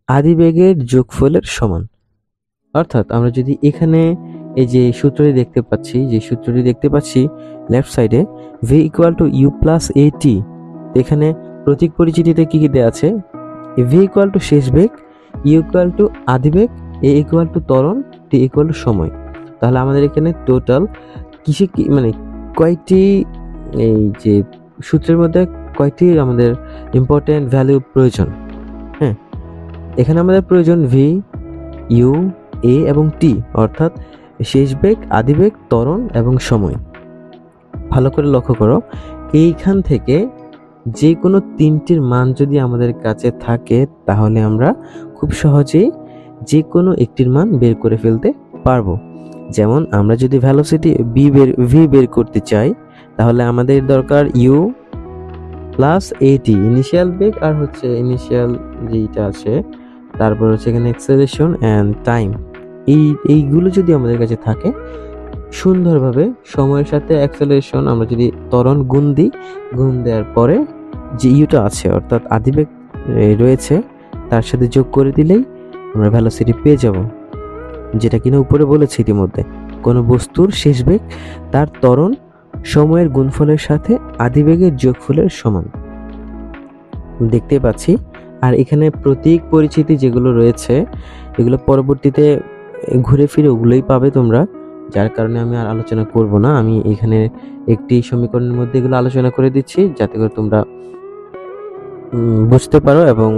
আদিবেগের যোগফলের সমান। অর্থাৎ আমরা যদি এখানে এই যে সূত্রটি দেখতে পাচ্ছি লেফট সাইডে v equal to you plus a t, এখানে প্রতীক পরিচিতিতে কি কি দেওয়া আছে? ভি ইকুয়াল টু শেষ বেগ, ইউ ইকুয়াল টু আদিবেগ, এ ইকুয়াল টু ত্বরণ, টি ইকুয়াল টু সময়। তাহলে আমাদের এখানে টোটাল মানে কয়টি এই যে সূত্রের মধ্যে কয়টি আমাদের ইম্পর্টেন্ট ভ্যালু প্রয়োজন? হ্যাঁ, এখানে আমাদের প্রয়োজন ভি, ইউ, এ এবং টি, অর্থাৎ শেষ বেগ, আদিবেগ, ত্বরণ এবং সময়। ভালো করে লক্ষ্য করো, এইখান থেকে যে কোনো তিনটির মান যদি আমাদের কাছে থাকে তাহলে আমরা খুব সহজেই যে কোনো একটির মান বের করে ফেলতে পারবো। যেমন আমরা যদি ভেলোসিটি ভি বের করতে চাই তাহলে আমাদের দরকার ইউ প্লাস এটি, ইনিশিয়াল বেগ আর হচ্ছে ইনিশিয়াল যেটা আছে, তারপর হচ্ছে এখানে অ্যাক্সেলারেশন অ্যান্ড টাইম। এইগুলো যদি আমাদের কাছে থাকে, সুন্দরভাবে সময়ের সাথে অ্যাক্সেলারেশন আমরা যদি ত্বরণ গুণ দেওয়ার পরে যে ইউটা আছে অর্থাৎ আদিবেগ রয়েছে তার সাথে যোগ করে দিলেই আমরা ভেলোসিটি পেয়ে যাব, যেটা কিনা উপরে বলেছি ইতিমধ্যে। কোনো বস্তুর শেষ বেগ তার ত্বরণ সময়ের গুণফলের সাথে আদিবেগের যোগফলের সমান, দেখতে পাচ্ছি। আর এখানে প্রতীক পরিচিতি যেগুলো রয়েছে এগুলো পরবর্তীতে ঘুরে ফিরে ওগুলোই পাবে তোমরা, যার কারণে আমি আর আলোচনা করব না। আমি এখানে একটি সমীকরণের মধ্যে এগুলো আলোচনা করে দিচ্ছি যাতে করে তোমরা বুঝতে পারো এবং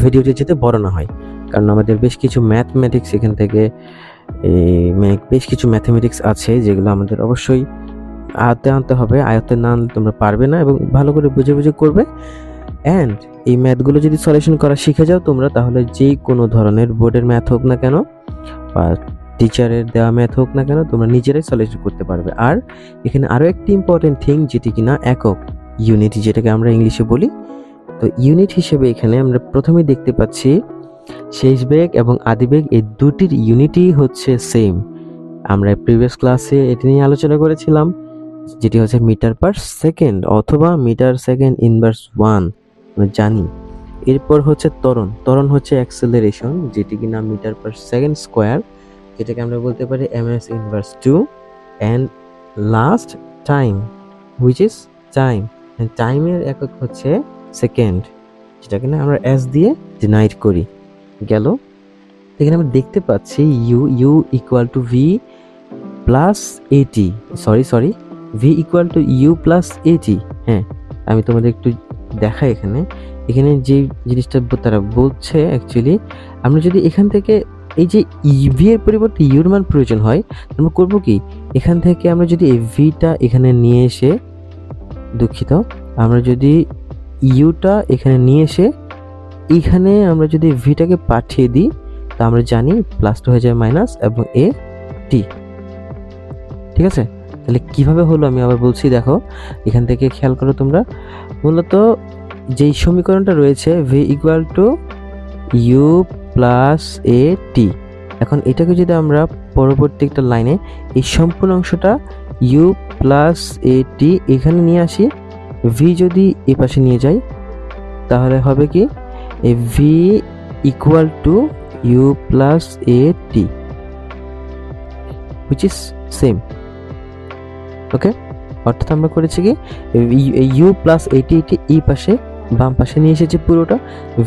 ভিডিওটি যাতে বড় না হয়, কারণ আমাদের বেশ কিছু ম্যাথমেটিক্স এখান থেকে বেশ কিছু ম্যাথমেটিক্স আছে যেগুলো আমাদের অবশ্যই আয়ত্তে আনতে হবে। আয়ত্তে না আনলে তোমরা পারবে না এবং ভালো করে বুঝে বুঝে করবে। অ্যান্ড এই ম্যাথগুলো যদি সলিউশন করা শিখে যাও তোমরা, তাহলে যে কোনো ধরনের বোর্ডের ম্যাথ হোক না কেন বা টিচারের দেওয়া ম্যাথ হোক না কেন তোমরা নিজেরাই সলিউশন করতে পারবে। আর এখানে আরও একটি ইম্পর্টেন্ট থিং যেটি কিনা একক, ইউনিট যেটাকে আমরা ইংলিশে বলি। তো ইউনিট হিসেবে এখানে আমরা প্রথমেই দেখতে পাচ্ছি শেষ বেগ এবং আদিবেগ এই দুটির ইউনিটই হচ্ছে সেম। আমরা প্রিভিয়াস ক্লাসে এটি নিয়ে আলোচনা করেছিলাম, যেটি হচ্ছে মিটার পার সেকেন্ড অথবা মিটার সেকেন্ড ইনভার্স 1 আমরা জানি। এরপর হচ্ছে ত্বরণ হচ্ছে অ্যাক্সেলারেশন, যেটি কিনা মিটার পার সেকেন্ড স্কোয়ার, যেটাকে আমরা বলতে পারি ms inverse 2। And last time, which is time, টাইমের একক হচ্ছে সেকেন্ড, যেটা কিনা আমরা s দিয়ে ডিনাইট করি। গেল, এখানে আমরা দেখতে পাচ্ছি u equal to v plus a t, v equal to you plus a t. হ্যাঁ, আমি তোমাদের একটু দেখাই এখানে যে জিনিসটা তারা বলছে অ্যাকচুয়ালি, আমরা যদি এখান থেকে এই যে ভি এর পরিবর্তে ইউর মান প্রয়োজন হয়, আমরা করব কি, এখান থেকে আমরা যদি এই ভিটা এখানে নিয়ে এসে, দুঃখিত, আমরা যদি ইউটা এখানে নিয়ে এসে এখানে আমরা যদি ভিটাকে পাঠিয়ে দিই তা আমরা জানি প্লাসটা হয়ে যায় মাইনাস এবং এ টি। ঠিক আছে, তাহলে কিভাবে হলো আমি আবার বলছি, দেখো এখান থেকে খেয়াল করো তোমরা। মূলত যেই সমীকরণটা রয়েছে v equal to you plus a t, এখন এটাকে যদি আমরা পরবর্তী একটা লাইনে এই সম্পূর্ণ অংশটা ইউ প্লাস এ টি এখানে নিয়ে আসি, ভি যদি এ পাশে নিয়ে যাই তাহলে হবে কি, a v equal to you plus a t, which is same. Okay, অর্থাৎ আমরা করেছি কি, ইউ প্লাস এটি এই পাশে বাম পাশে নিয়ে এসেছি পুরোটা,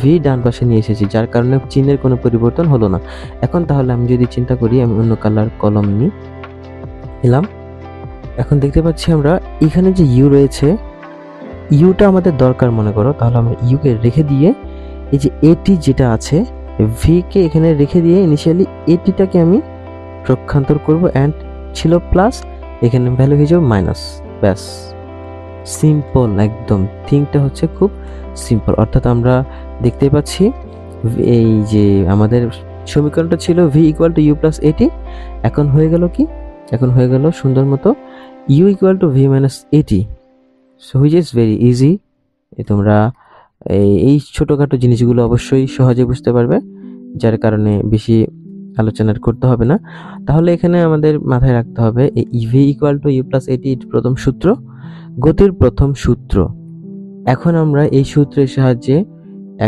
ভি ডান পাশে নিয়ে এসেছি, যার কারণে চিহ্নের কোনো পরিবর্তন হলো না। এখন তাহলে আমি যদি চিন্তা করি, আমি অন্য কালার কলম নিলাম, এখন দেখতে পাচ্ছি আমরা এখানে যে ইউ রয়েছে, ইউটা আমাদের দরকার মনে করো, তাহলে আমরা ইউকে রেখে দিয়ে এই যে এটি যেটা আছে ভি কে এখানে রেখে দিয়ে ইনিশিয়ালি এটিটাকে আমি প্রক্ষান্তর করব, অ্যান্ড ছিল প্লাস, এখানে ভ্যালু হয়ে যাবে মাইনাস। ব্যাস, সিম্পল একদম, থিংটা হচ্ছে খুব সিম্পল। অর্থাৎ আমরা দেখতে পাচ্ছি এই যে আমাদের সমীকরণটা ছিল V equal to you plus A T, এখন হয়ে গেল কি, এখন হয়ে গেল সুন্দর মতো u equal to v minus a t. So which is very easy. তোমরা এই ছোটোখাটো জিনিসগুলো অবশ্যই সহজে বুঝতে পারবে, যার কারণে বেশি আলোচনা করতে হবে না। তাহলে এখানে আমাদের মাথায় রাখতে হবে এই V equal to you plus A T প্রথম সূত্র, গতির প্রথম সূত্র। এখন আমরা এই সূত্রের সাহায্যে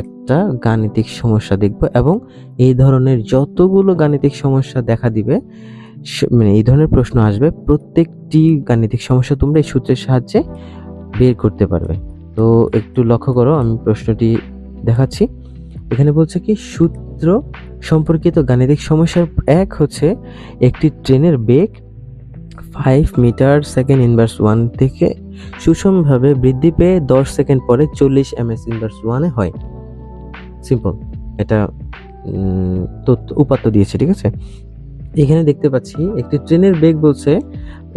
একটা গাণিতিক সমস্যা দেখব এবং এই ধরনের যতগুলো গাণিতিক সমস্যা দেখা দিবে, মানে এই ধরনের প্রশ্ন আসবে, প্রত্যেকটি গাণিতিক সমস্যা তোমরা এই সূত্রের সাহায্যে বের করতে পারবে। তো একটু লক্ষ্য করো, আমি প্রশ্নটি দেখাচ্ছি। এখানে বলছে কি, সূত্র সম্পর্কিত গাণিতিক সমস্যার এক হচ্ছে একটি ট্রেনের বেগ 5 মিটার সেকেন্ড ইনভার্স 1 থেকে সুষমভাবে বৃদ্ধি পেয়ে 10 সেকেন্ড পরে 40 ms ইনভার্স 1 হয়। সিম্পল, এটা উপাত্ত দিয়েছে, ঠিক আছে। এখানে দেখতে পাচ্ছি একটি ট্রেনের বেগ বলছে,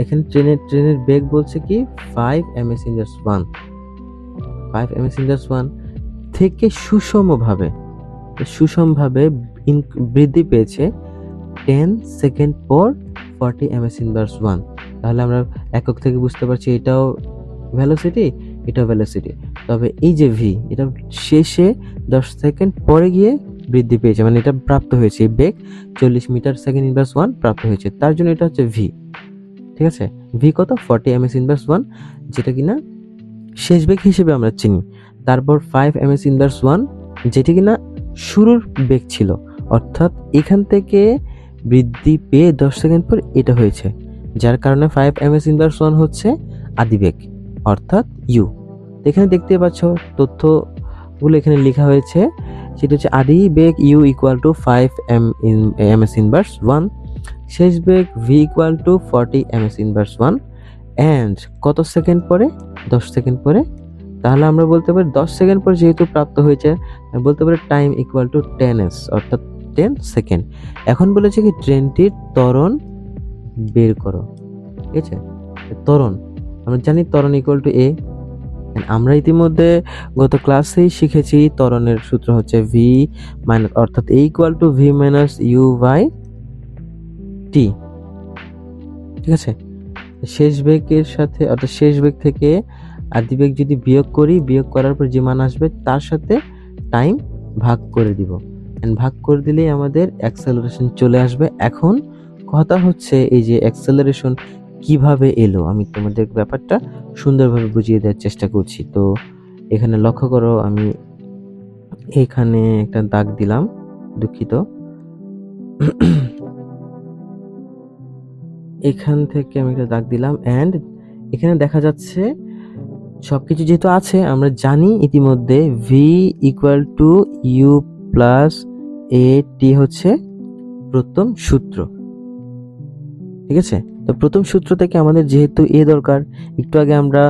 এখানে ট্রেনের বেগ বলছে কি 5 ms ইনভার্স 1, 5 ms ইনভার্স 1 থেকে সুষমভাবে বৃদ্ধি পেয়েছে 10 সেকেন্ড পর 40 ms ইনভার্স 1। তাহলে আমরা একক থেকে বুঝতে পারছি এটাও ভেলোসিটি, এটাও ভেলোসিটি। তবে এই যে ভি, এটা শেষে 10 সেকেন্ড পরে গিয়ে বৃদ্ধি পেয়েছে, মানে এটা প্রাপ্ত হয়েছে, এই বেগ 40 মিটার সেকেন্ড ইনভার্স 1 প্রাপ্ত হয়েছে, তার জন্য এটা হচ্ছে ভি। ঠিক আছে, ভি কত? 40 ms ইনভার্স 1, যেটা কিনা শেষ বেগ হিসেবে আমরা চিনি। তারপর 5 ms ইনভার্স 1, যেটি কিনা শুরুর বেগ ছিল, অর্থাৎ এখান থেকে বৃদ্ধি পেয়ে 10 সেকেন্ড পর এটা হয়েছে, যার কারণে 5 ms ইনভার্স 1 হচ্ছে আদিবেগ, অর্থাৎ ইউ। এখানে দেখতে পাচ্ছ তথ্যগুলো এখানে লেখা হয়েছে, সেটা হচ্ছে আদিবেগ u equal to 5 ms inverse 1, শেষ বেগ v equal to 40 ms inverse 1, and কত সেকেন্ড পরে? 10 সেকেন্ড পরে। তাহলে আমরা বলতে পারি 10 সেকেন্ড পর যেহেতু প্রাপ্ত হয়েছে, বলতে পারি টাইম ইকুয়াল টু 10s, অর্থাৎ 10 সেকেন্ড। এখন বলেছে কি ট্রেনটির ত্বরণ বের করো। ঠিক আছে, ত্বরণ আমরা জানি, ত্বরণ ইকুয়াল টু এ। আমরা ইতিমধ্যে গত ক্লাসেই শিখেছি ত্বরণের সূত্র হচ্ছে ভি মাইনাস, অর্থাৎ a equal to v minus u by t. ঠিক আছে, শেষ বেগের সাথে, অর্থাৎ শেষ বেগ থেকে আদিবেগ যদি বিয়োগ করি, বিয়োগ করার পর যে মান আসবে তার সাথে টাইম ভাগ করে দিব, ভাগ করে দিলেই আমাদের অ্যাক্সেলারেশন চলে আসবে। এখন কথা হচ্ছে এই যে অ্যাক্সেলারেশন কিভাবে এলো, আমি তোমাদের ব্যাপারটা সুন্দরভাবে বুঝিয়ে দেওয়ার চেষ্টা করছি। তো এখানে লক্ষ্য করো, আমি এখানে একটা দাগ দিলাম, দুঃখিত। এখান থেকে আমি একটা দাগ দিলাম, অ্যান্ড এখানে দেখা যাচ্ছে সবকিছু যেহেতু আছে, আমরা জানি ইতিমধ্যে v equal to you plus a t হচ্ছে প্রথম সূত্র। ঠিক আছে, তো প্রথম সূত্র থেকে আমাদের যেহেতু এ দরকার, একটু আগে আমরা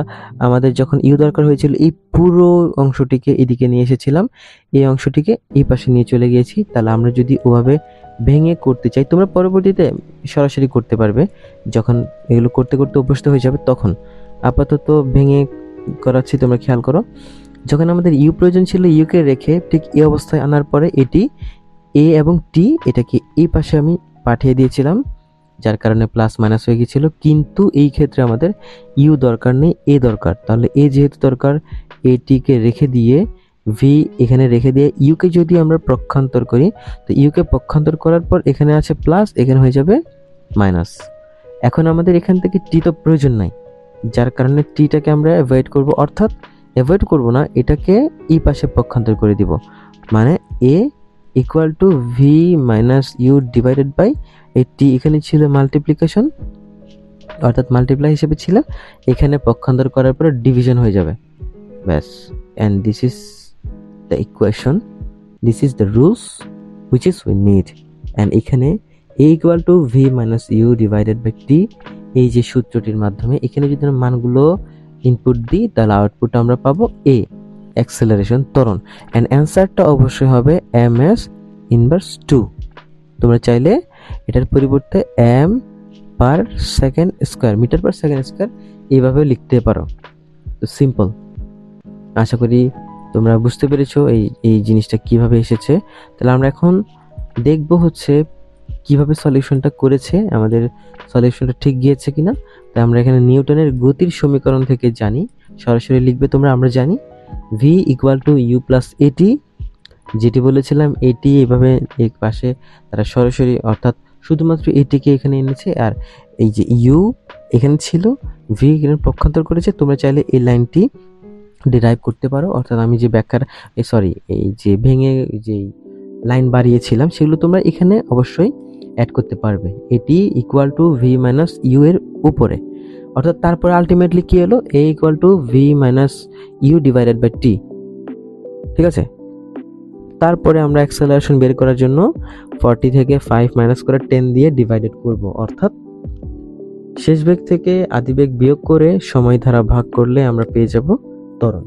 আমাদের যখন ইউ দরকার হয়েছিল, এই পুরো অংশটিকে এদিকে নিয়ে এসেছিলাম, এই অংশটিকে এই পাশে নিয়ে চলে গিয়েছি। তাহলে আমরা যদি ওভাবে ভেঙে করতে চাই, তোমরা পরবর্তীতে সরাসরি করতে পারবে, যখন এগুলো করতে করতে অভ্যস্ত হয়ে যাবে তখন। আপাতত ভেঙে করাচ্ছি, তোমরা খেয়াল করো। যখন আমাদের ইউ প্রয়োজন ছিল, ইউকে রেখে ঠিক এই অবস্থায় আনার পরে এটি এ এবং টি, এটাকে এই পাশে আমি পাঠিয়ে দিয়েছিলাম, যার কারণে প্লাস মাইনাস হয়ে গিয়েছিল। কিন্তু এই ক্ষেত্রে আমাদের ইউ দরকার নেই, এ দরকার। তাহলে এ যেহেতু দরকার, এটিকে রেখে দিয়ে ভি এখানে রেখে দিয়ে ইউকে যদি আমরা পক্ষান্তর করি, তো ইউকে পক্ষান্তর করার পর এখানে আছে প্লাস, এখানে হয়ে যাবে মাইনাস। এখন আমাদের এখান থেকে টি তো প্রয়োজন নাই, যার কারণে টিটাকে আমরা অ্যাভয়েড করব, অর্থাৎ অ্যাভয়েড করব না, এটাকে এই পাশে পক্ষান্তর করে দিব, মানে a equal to v minus u divided by এই টি। এখানে ছিল মাল্টিপ্লিকেশন, অর্থাৎ মাল্টিপ্লাই হিসেবে ছিল, এখানে পক্ষান্তর করার পরে ডিভিশন হয়ে যাবে, ব্যাস। And this is the equation, this is the rules which is we need. And এখানে a equal to v minus u divided by t, এই যে সূত্রটির মাধ্যমে এখানে যদি আমরা মানগুলো ইনপুট দিই, তাহলে আউটপুট আমরা পাবো এ, অ্যাক্সেলারেশন, ত্বরণ। অ্যান্ড অ্যান্সারটা অবশ্যই হবে এম এস ইনভার্স 2। তোমরা চাইলে এটার পরিবর্তে M per second square, metre per second square এইভাবে লিখতে পারো। তো সিম্পল, আশা করি তোমরা বুঝতে পেরেছো এই জিনিসটা কিভাবে এসেছে। তাহলে আমরা এখন দেখব হচ্ছে কিভাবে সলিউশনটা করেছে, আমাদের সলিউশনটা ঠিক গিয়েছে কিনা। তাই আমরা এখানে নিউটনের গতির সমীকরণ থেকে জানি, সরাসরি লিখবে তোমরা, আমরা জানি V equal to you plus A T, যেটি বলেছিলাম এটি এইভাবে এক পাশে তারা সরাসরি, অর্থাৎ শুধুমাত্র এটিকে এখানে এনেছে, আর এই যে ইউ এখানে ছিল, ভি এখানে পক্ষান্তর করেছে। তোমরা চাইলে এই লাইনটি ডিরাইভ করতে পারো, অর্থাৎ আমি যে ব্যাখ্যার এই যে ভেঙে যে লাইন বাড়িয়েছিলাম সেগুলো তোমরা এখানে অবশ্যই অ্যাড করতে পারবে। A t equal to v minus u এর উপরে, অর্থাৎ তারপরে আলটিমেটলি কি হলো, a equal to v minus u divided by t. ঠিক আছে, তারপরে আমরা অ্যাক্সেলারেশন বের করার জন্য 40 থেকে 5 মাইনাস করে 10 দিয়ে ডিভাইডেড করব, অর্থাৎ শেষ বেগ থেকে আদি বেগ বিয়োগ করে সময় ধারা ভাগ করলে আমরা পেয়ে যাব ত্বরণ,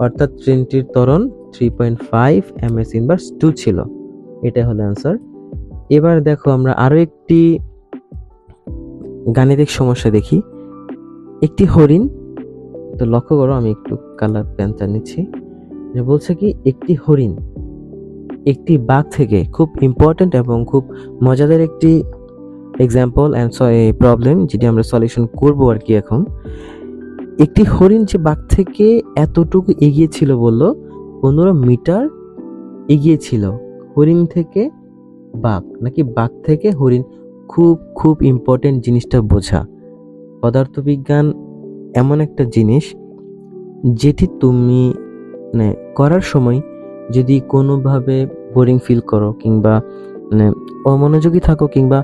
অর্থাৎ ট্রেনটির ত্বরণ 3.5 ms ইনভার্স 2 ছিল। এটা হলো অ্যান্সার। এবার দেখো আমরা আরো একটি গাণিতিক সমস্যা দেখি। একটি হরিণ, তো লক্ষ্য করো আমি একটু কালার পেনটা নিচ্ছি, যে বলছে কি একটি হরিণ একটি বাঘ থেকে, খুব ইম্পর্টেন্ট এবং খুব মজাদার একটি এক্সাম্পল অ্যান্ড প্রবলেম যেটি আমরা সলিউশন করব আর কি। এখন একটি হরিণ যে বাঘ থেকে এতটুকু এগিয়ে ছিল, বললো 15 মিটার এগিয়ে ছিল। হরিণ থেকে বাঘ নাকি বাঘ থেকে হরিণ, খুব খুব ইম্পর্টেন্ট জিনিসটা বোঝা। পদার্থবিজ্ঞান এমন একটা জিনিস যেটি তুমি মানে করার সময় যদি কোনোভাবে বোরিং ফিল করো কিংবা মানে অমনোযোগী থাকো কিংবা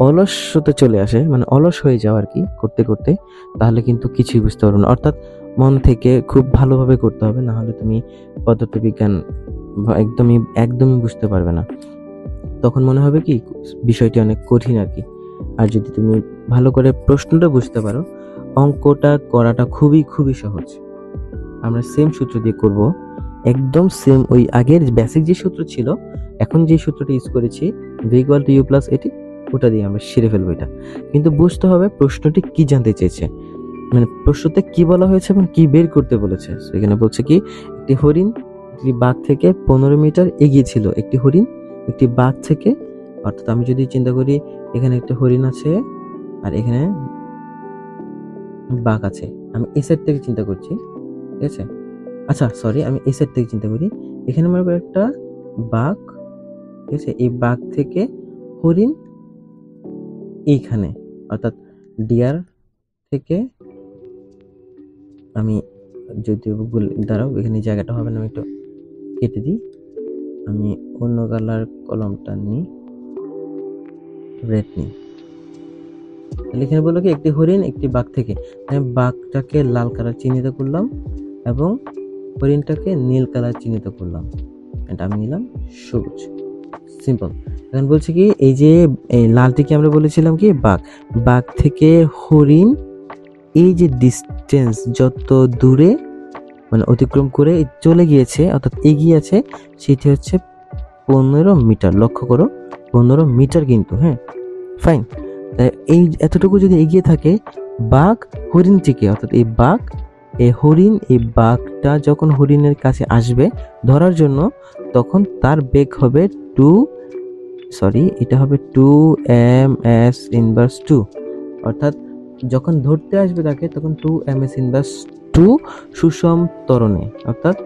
অলসতে চলে আসে, মানে অলস হয়ে যাও আর কি করতে করতে, তাহলে কিন্তু কিছুই বুঝতে পারবে না। অর্থাৎ মন থেকে খুব ভালোভাবে করতে হবে, না হলে তুমি পদার্থবিজ্ঞান একদমই একদমই বুঝতে পারবে না। তখন মনে হবে কি বিষয়টি অনেক কঠিন আর কি। আর যদি তুমি ভালো করে প্রশ্নটা বুঝতে পারো, অঙ্কটা করাটা খুবই খুবই সহজ। আমরা সেম সূত্র দিয়ে করব, একদম সেম ওই আগের বেসিক যে সূত্র ছিল, এখন যে সূত্রটা ইউজ করেছি v equal to you plus A T, ওটা দিয়ে আমরা সেরে ফেলবো এটা। কিন্তু বুঝতে হবে প্রশ্নটি কি জানতে চেয়েছে, মানে প্রশ্নতে কি বলা হয়েছে এবং কি বের করতে বলেছে। এখানে বলছে কি একটি হরিণ একটি বাঘ থেকে 15 মিটার এগিয়ে ছিল। একটি হরিণ একটি বাঘ থেকে, অর্থাৎ আমি যদি চিন্তা করি এখানে একটা হরিণ আছে আর এখানে বাঘ আছে, আমি এই সাইড থেকে চিন্তা করছি, ঠিক আছে। আচ্ছা সরি, আমি এই সাইড থেকে চিন্তা করি, এখানে মনে করি একটা বাঘ, ঠিক আছে। এই বাঘ থেকে হরিণ এইখানে, অর্থাৎ ডিয়ার থেকে আমি যদি দাঁড়াও এখানে জায়গাটা হবে না, আমি একটু কেটে দিই, আমি অন্য কালার কলমটা নিই, রেড নিই। তাহলে এখানে বললো কি একটি হরিণ একটি বাঘ থেকে, আমি বাঘটাকে লাল কালার চিহ্নিত করলাম এবং হরিণটাকে নীল কালার চিহ্নিত করলাম, এটা আমি নিলাম সবুজ, সিম্পল। এখন বলছি কি এই যে এই লালটিকে আমরা বলেছিলাম কি বাঘ, বাঘ থেকে হরিণ এই যে ডিস্টেন্স যত দূরে মানে অতিক্রম করে চলে গিয়েছে অর্থাৎ এগিয়ে আছে, সেটি হচ্ছে 15 মিটার। লক্ষ্য করো 15 মিটার কিন্তু, হ্যাঁ ফাইন। এই এতটুকু যদি এগিয়ে থাকে, বাঘ হরিণটিকে, অর্থাৎ এই বাঘ এই হরিণ এই বাঘটা যখন হরিণের কাছে আসবে ধরার জন্য, তখন তার বেগ হবে এটা হবে 2 ms ইনভার্স 2, অর্থাৎ যখন ধরতে আসবে তাকে তখন 2 ms ইনভার্স 2 সুষম ত্বরণে, অর্থাৎ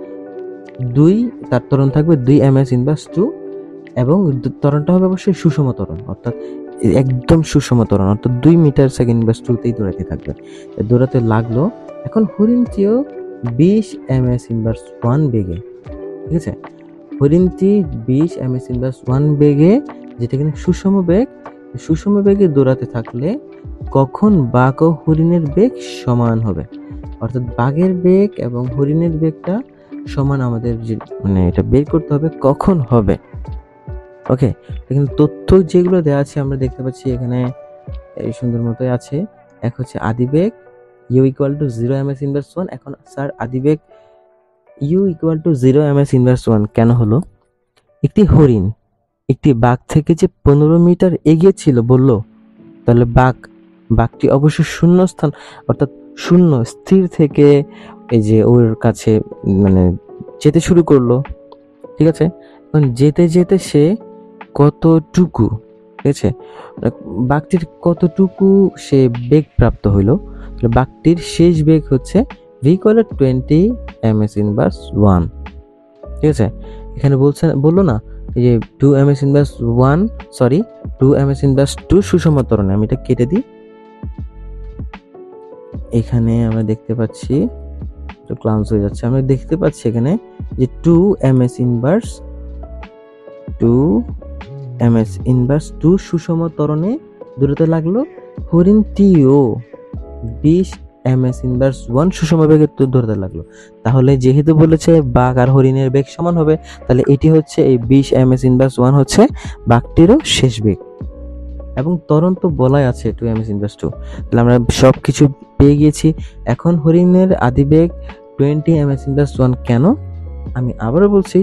তার ত্বরণ থাকবে 2 ms ইনভার্স 2 এবং ত্বরণটা হবে অবশ্যই সুষম ত্বরণ, অর্থাৎ একদম সুষম ত্বরণ, অর্থাৎ 2 মিটার সেকেন্ড ইনভার্স 2তেই দৌড়াতে থাকবে। দৌড়াতে লাগলো। এখন হরিণটিও 20 ms ইনভার্স 1 বেগে, ঠিক আছে। হরিণটি 20 ms ইনভার্স 1 বেগে, যেটা কিনা সুষম বেগ, সুষম বেগে দৌড়াতে থাকলে কখন বাঘ ও হরিণের বেগ সমান হবে, অর্থাৎ বাঘের বেগ এবং হরিণের বেগটা সমান, আমাদের মানে এটা বের করতে হবে কখন হবে। ওকে, এখানে তথ্য যেগুলো দেওয়া আছে আমরা দেখতে পাচ্ছি এখানে এই সুন্দর মতোই আছে। এক হচ্ছে আদিবেগ u equal to 0 ms inverse 1। এখন স্যার আদিবেগ u equal to 0 ms inverse 1 কেন হলো? একটি হরিণ একটি বাঘ থেকে যে 15 মিটার এগিয়ে ছিল বললো, তাহলে বাঘটি অবশ্যই শূন্য স্থান অর্থাৎ শূন্য স্থির থেকে এই যে ওর কাছে মানে যেতে শুরু করলো, ঠিক আছে। এখন যেতে যেতে সে কতটুকু, ঠিক আছে, বাঘটির কতটুকু সে বেগ প্রাপ্ত হইলো, বাঘটির শেষ বেগ হচ্ছে v equal two 20 ms inverse 1, ঠিক আছে। এখানে বললো না এই যে 2 ms ইনভার্স 2 ms ইনভার্স 2 সুষম ত্বরণে, আমি এটা কেটে দিই। এখানে আমরা দেখতে পাচ্ছি তো ক্লাউন্স হয়ে যাচ্ছে। আমরা দেখতে পাচ্ছি এখানে যে 2 ms ইনভার্স 2 সুষম ত্বরণে দূরত্ব লাগলো। হরিণ টিও 20 ms ইনভার্স 1 সুষম বেগে দূরত্ব লাগলো। তাহলে যেহেতু বলেছে বাঘ আর হরিণের বেগ সমান হবে, তাহলে এটি হচ্ছে এই 20 ms ইনভার্স 1 হচ্ছে বাঘটিরও শেষ বেগ, এবং ত্বরণ তো বলাই আছে 2 ms ইনভার্স 2। তাহলে আমরা সব কিছু পেয়ে গিয়েছি। এখন হরিণের আদিবেগ 20 ms ইনভার্স 1 কেন, আমি আবারও বলছি,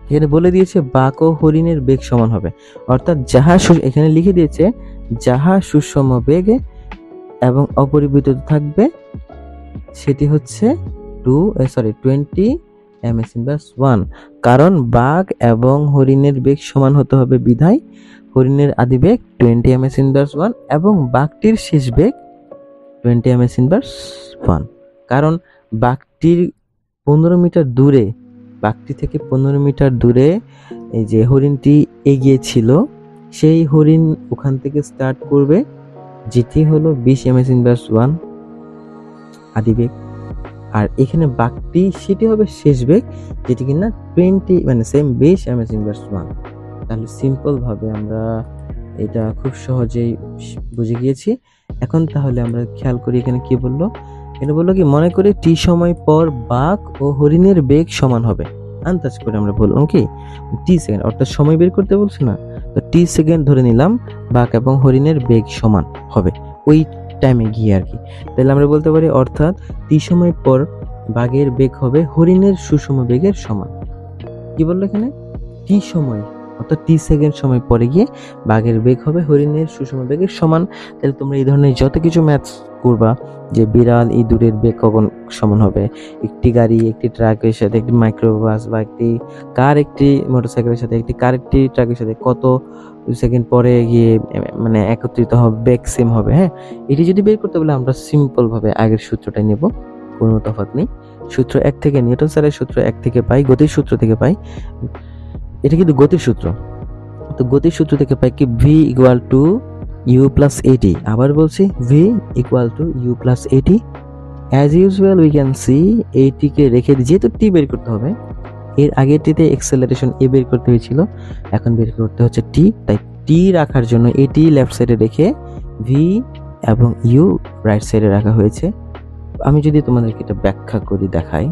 এখানে বলে দিয়েছে বাঘ ও হরিণের বেগ সমান হবে, অর্থাৎ যাহা এখানে লিখে দিয়েছে যাহা সুষম বেগে এবং অপরিবর্তিত থাকবে সেটি হচ্ছে 20 ms ইনভার্স 1। কারণ বাঘ এবং হরিণের বেগ সমান হতে হবে বিধায় হরিণের আদিবেগ 20 ms ইনভার্স 1 এবং বাঘটির শেষ বেগ 20 ms ইনভার্স 1। কারণ বাঘটির 15 মিটার দূরে, বাঘটি থেকে 15 মিটার দূরে এই যে হরিণটি এগিয়েছিল, সেই হরিণ ওখান থেকে স্টার্ট করবে, যেটি হলো 20 ms ইনভার্স 1 আদিবেগ, আর এখানে বাঘটি সেটি হবে শেষ বেগ, যেটি কিনা 20 মানে সেম 20 ms ইনভার্স 1। তাহলে সিম্পল ভাবে আমরা এটা খুব সহজেই বুঝে গিয়েছি। এখন তাহলে আমরা খেয়াল করি এখানে কি বললো, এটা বললো কি মনে করি টি সময় পর বাঘ ও হরিণের বেগ সমান হবে। আন্দাজ করে আমরা বললাম কি টি সেকেন্ড, অর্থাৎ সময় বের করতে বলছে না, তো টি সেকেন্ড ধরে নিলাম বাঘ এবং হরিণের বেগ সমান হবে ওই টাইমে গিয়ে আর কি। তাহলে আমরা বলতে পারি অর্থাৎ টি সময় পর বাঘের বেগ হবে হরিণের সুষম বেগের সমান। কি বললো এখানে টি সময়, অর্থাৎ টি সেকেন্ড সময় পরে গিয়ে বাঘের বেগ হবে হরিণের সুষম বেগের সমান। তাহলে তোমরা এই ধরনের যত কিছু ম্যাথস করবা যে বিড়াল ইঁদুরের বেগ কখন সমান হবে, একটি গাড়ি একটি ট্রাকের সাথে একটি মাইক্রোবাস বা একটি কার একটি মোটরসাইকেলের সাথে একটি কার একটি ট্রাকের সাথে কত সেকেন্ড পরে গিয়ে মানে একত্রিত হবে, বেগ সেম হবে। হ্যাঁ, এটি যদি বের করতে বলে আমরা সিম্পল ভাবে আগের সূত্রটাই নেব, কোনো তফাৎ নেই। সূত্র 1 থেকে নিউটন স্যারের সূত্র 1 থেকে পাই, গতির সূত্র থেকে পাই, এটা কিন্তু গতির সূত্র। তো গতির সূত্র থেকে পাই কি v equal to u plus at। আবার বলছি v equal to u plus at। As usual we can see at কে রেখে দিই, যেহেতু t বের করতে হবে, এর আগের টিতে এক্সেলারেশন a বের করতে হয়েছিল, এখন বের করতে হচ্ছে t, তাই t রাখার জন্য at লেফট সাইডে রেখে v এবং u রাইট সাইডে রাখা হয়েছে। আমি যদি তোমাদেরকে এটা ব্যাখ্যা করি দেখাই,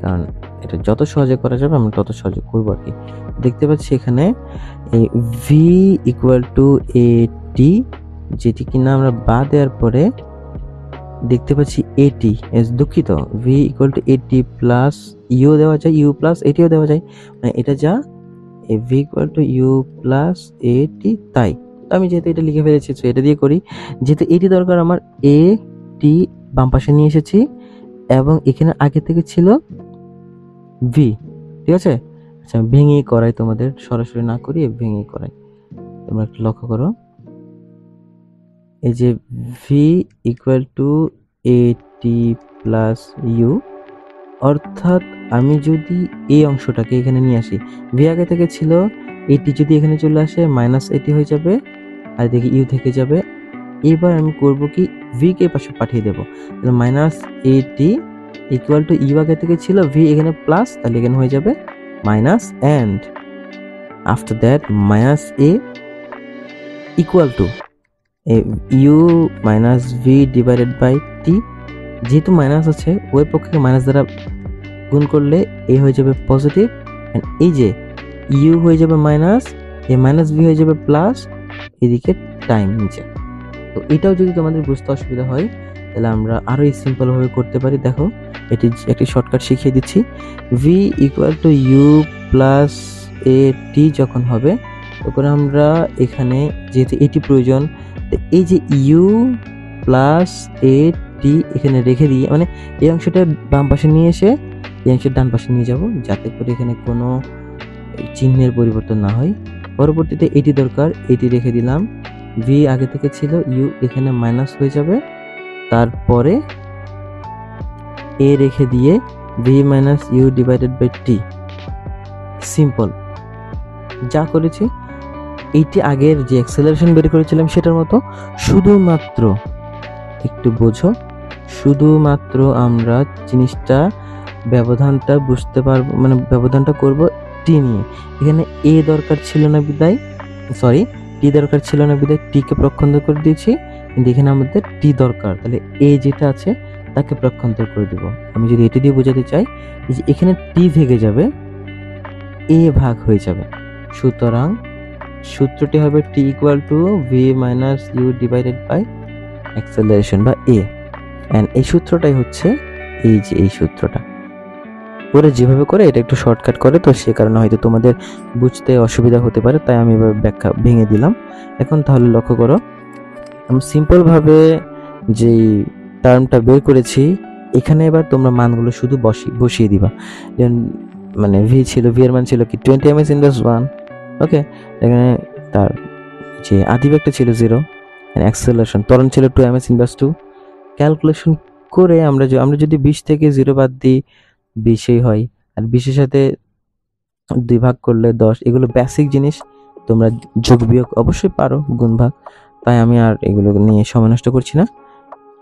কারণ এটা যত সহজে করা যাবে আমরা তত সহজে করবো আর কি। দেখতে পাচ্ছি এখানে v ইকুয়াল টু at, যেটি কিনা আমরা বা দেওয়ার পরে দেখতে পাচ্ছি at, দুঃখিত v equal two at plus u দেওয়া যায়, u প্লাস atও দেওয়া যায়, মানে এটা যা v equal to u plus at। তাই তো আমি যেহেতু এটা লিখে ফেলেছি তো এটা দিয়ে করি, যেহেতু এটি দরকার আমার at বাম পাশে নিয়ে এসেছি এবং এখানে আগে থেকে ছিল v, ঠিক আছে। আচ্ছা ভেঙে করাই, তোমাদের সরাসরি না করি ভেঙে করাই, তোমরা একটু লক্ষ্য করো। এই যে v equal two at plus u, অর্থাৎ আমি যদি এই অংশটাকে এখানে নিয়ে আসি, v আগে থেকে ছিল, at যদি এখানে চলে আসে মাইনাস at হয়ে যাবে, আর দেখি u থেকে যাবে। এবার আমি করব কি v কে পাশে পাঠিয়ে দেবো, তাহলে minus at equal to u আগে থেকে ছিল, v এখানে প্লাস, তাহলে এখানে হয়ে যাবে minus, and after that minus a equal to u minus v divided by t। যেহেতু মাইনাস আছে ওই পক্ষে মাইনাস দ্বারা গুণ করলে a হয়ে যাবে পজিটিভ, এন্ড এই যে u হয়ে যাবে মাইনাস, এ মাইনাস v হয়ে যাবে প্লাস, এদিকে টাইম নিচে। তো এটাও যদি তোমাদের বুঝতে অসুবিধা হয় তাহলে আমরা আরো সিম্পল ভাবে করতে পারি। দেখো এটি একটি শর্টকাট শিখিয়ে দিচ্ছি। v equal to u plus at যখন হবে তখন আমরা এখানে যেহেতু এটি প্রয়োজন, এই যে u প্লাস at এখানে রেখে দিয়ে, মানে এই অংশটা বাম পাশে নিয়ে এসে এই অংশের ডান পাশে নিয়ে যাব, যাতে করে এখানে কোনো চিহ্নের পরিবর্তন না হয়। পরবর্তীতে এটি দরকার, এটি রেখে দিলাম, v আগে থেকে ছিল, u এখানে মাইনাস হয়ে যাবে, তারপরে a রেখে দিয়ে v minus u divided by t। Simple যা করেছি এইটি আগের যে অ্যাক্সেলারেশন বের করেছিলাম সেটার মতো, শুধুমাত্র একটু বোঝো শুধুমাত্র আমরা জিনিসটা ব্যবধানটা বুঝতে পারবো, মানে ব্যবধানটা করব টি নিয়ে। এখানে এ দরকার ছিল না বিদায়, সরি টি দরকার ছিল না বিদায় টিকে প্রক্ষান্তর করে দিয়েছি, কিন্তু এখানে আমাদের টি দরকার, তাহলে এ যেটা আছে তাকে প্রক্ষান্তর করে দেব। আমি যদি এটি দিয়ে বোঝাতে চাই যে এখানে টি থেকে যাবে, এ ভাগ হয়ে যাবে, সুতরাং সূত্রটি হবে t equal to v minus u divided by acceleration বা এ। অ্যান্ড এই সূত্রটাই হচ্ছে এই যে এই সূত্রটা। ওরা যেভাবে করে এটা একটু শর্টকাট করে, তো সে কারণে হয়তো তোমাদের বুঝতে অসুবিধা হতে পারে, তাই আমি এবার ব্যাখ্যা ভেঙে দিলাম। এখন তাহলে লক্ষ্য করো, আমি সিম্পলভাবে যেই টার্মটা বের করেছি, এখানে এবার তোমরা মানগুলো শুধু বসিয়ে দিবা। যেমন মানে ভি ছিল, ভি এর মান ছিল কি 20 ms ইনভার্স 1, ওকে। এখানে তার যে আদিবেগটা ছিল 0, অ্যাক্সেলারেশন ত্বরণ ছিল 2 ms ইনভার্স 2। ক্যালকুলেশন করে আমরা যদি 20 থেকে 0 বাদ দিই 20ই হয়, আর 20 এর সাথে 2 ভাগ করলে 10। এগুলো বেসিক জিনিস, তোমরা যোগ বিয়োগ অবশ্যই পারো, গুণ ভাগ, তাই আমি আর এগুলো নিয়ে সময় নষ্ট করছি না।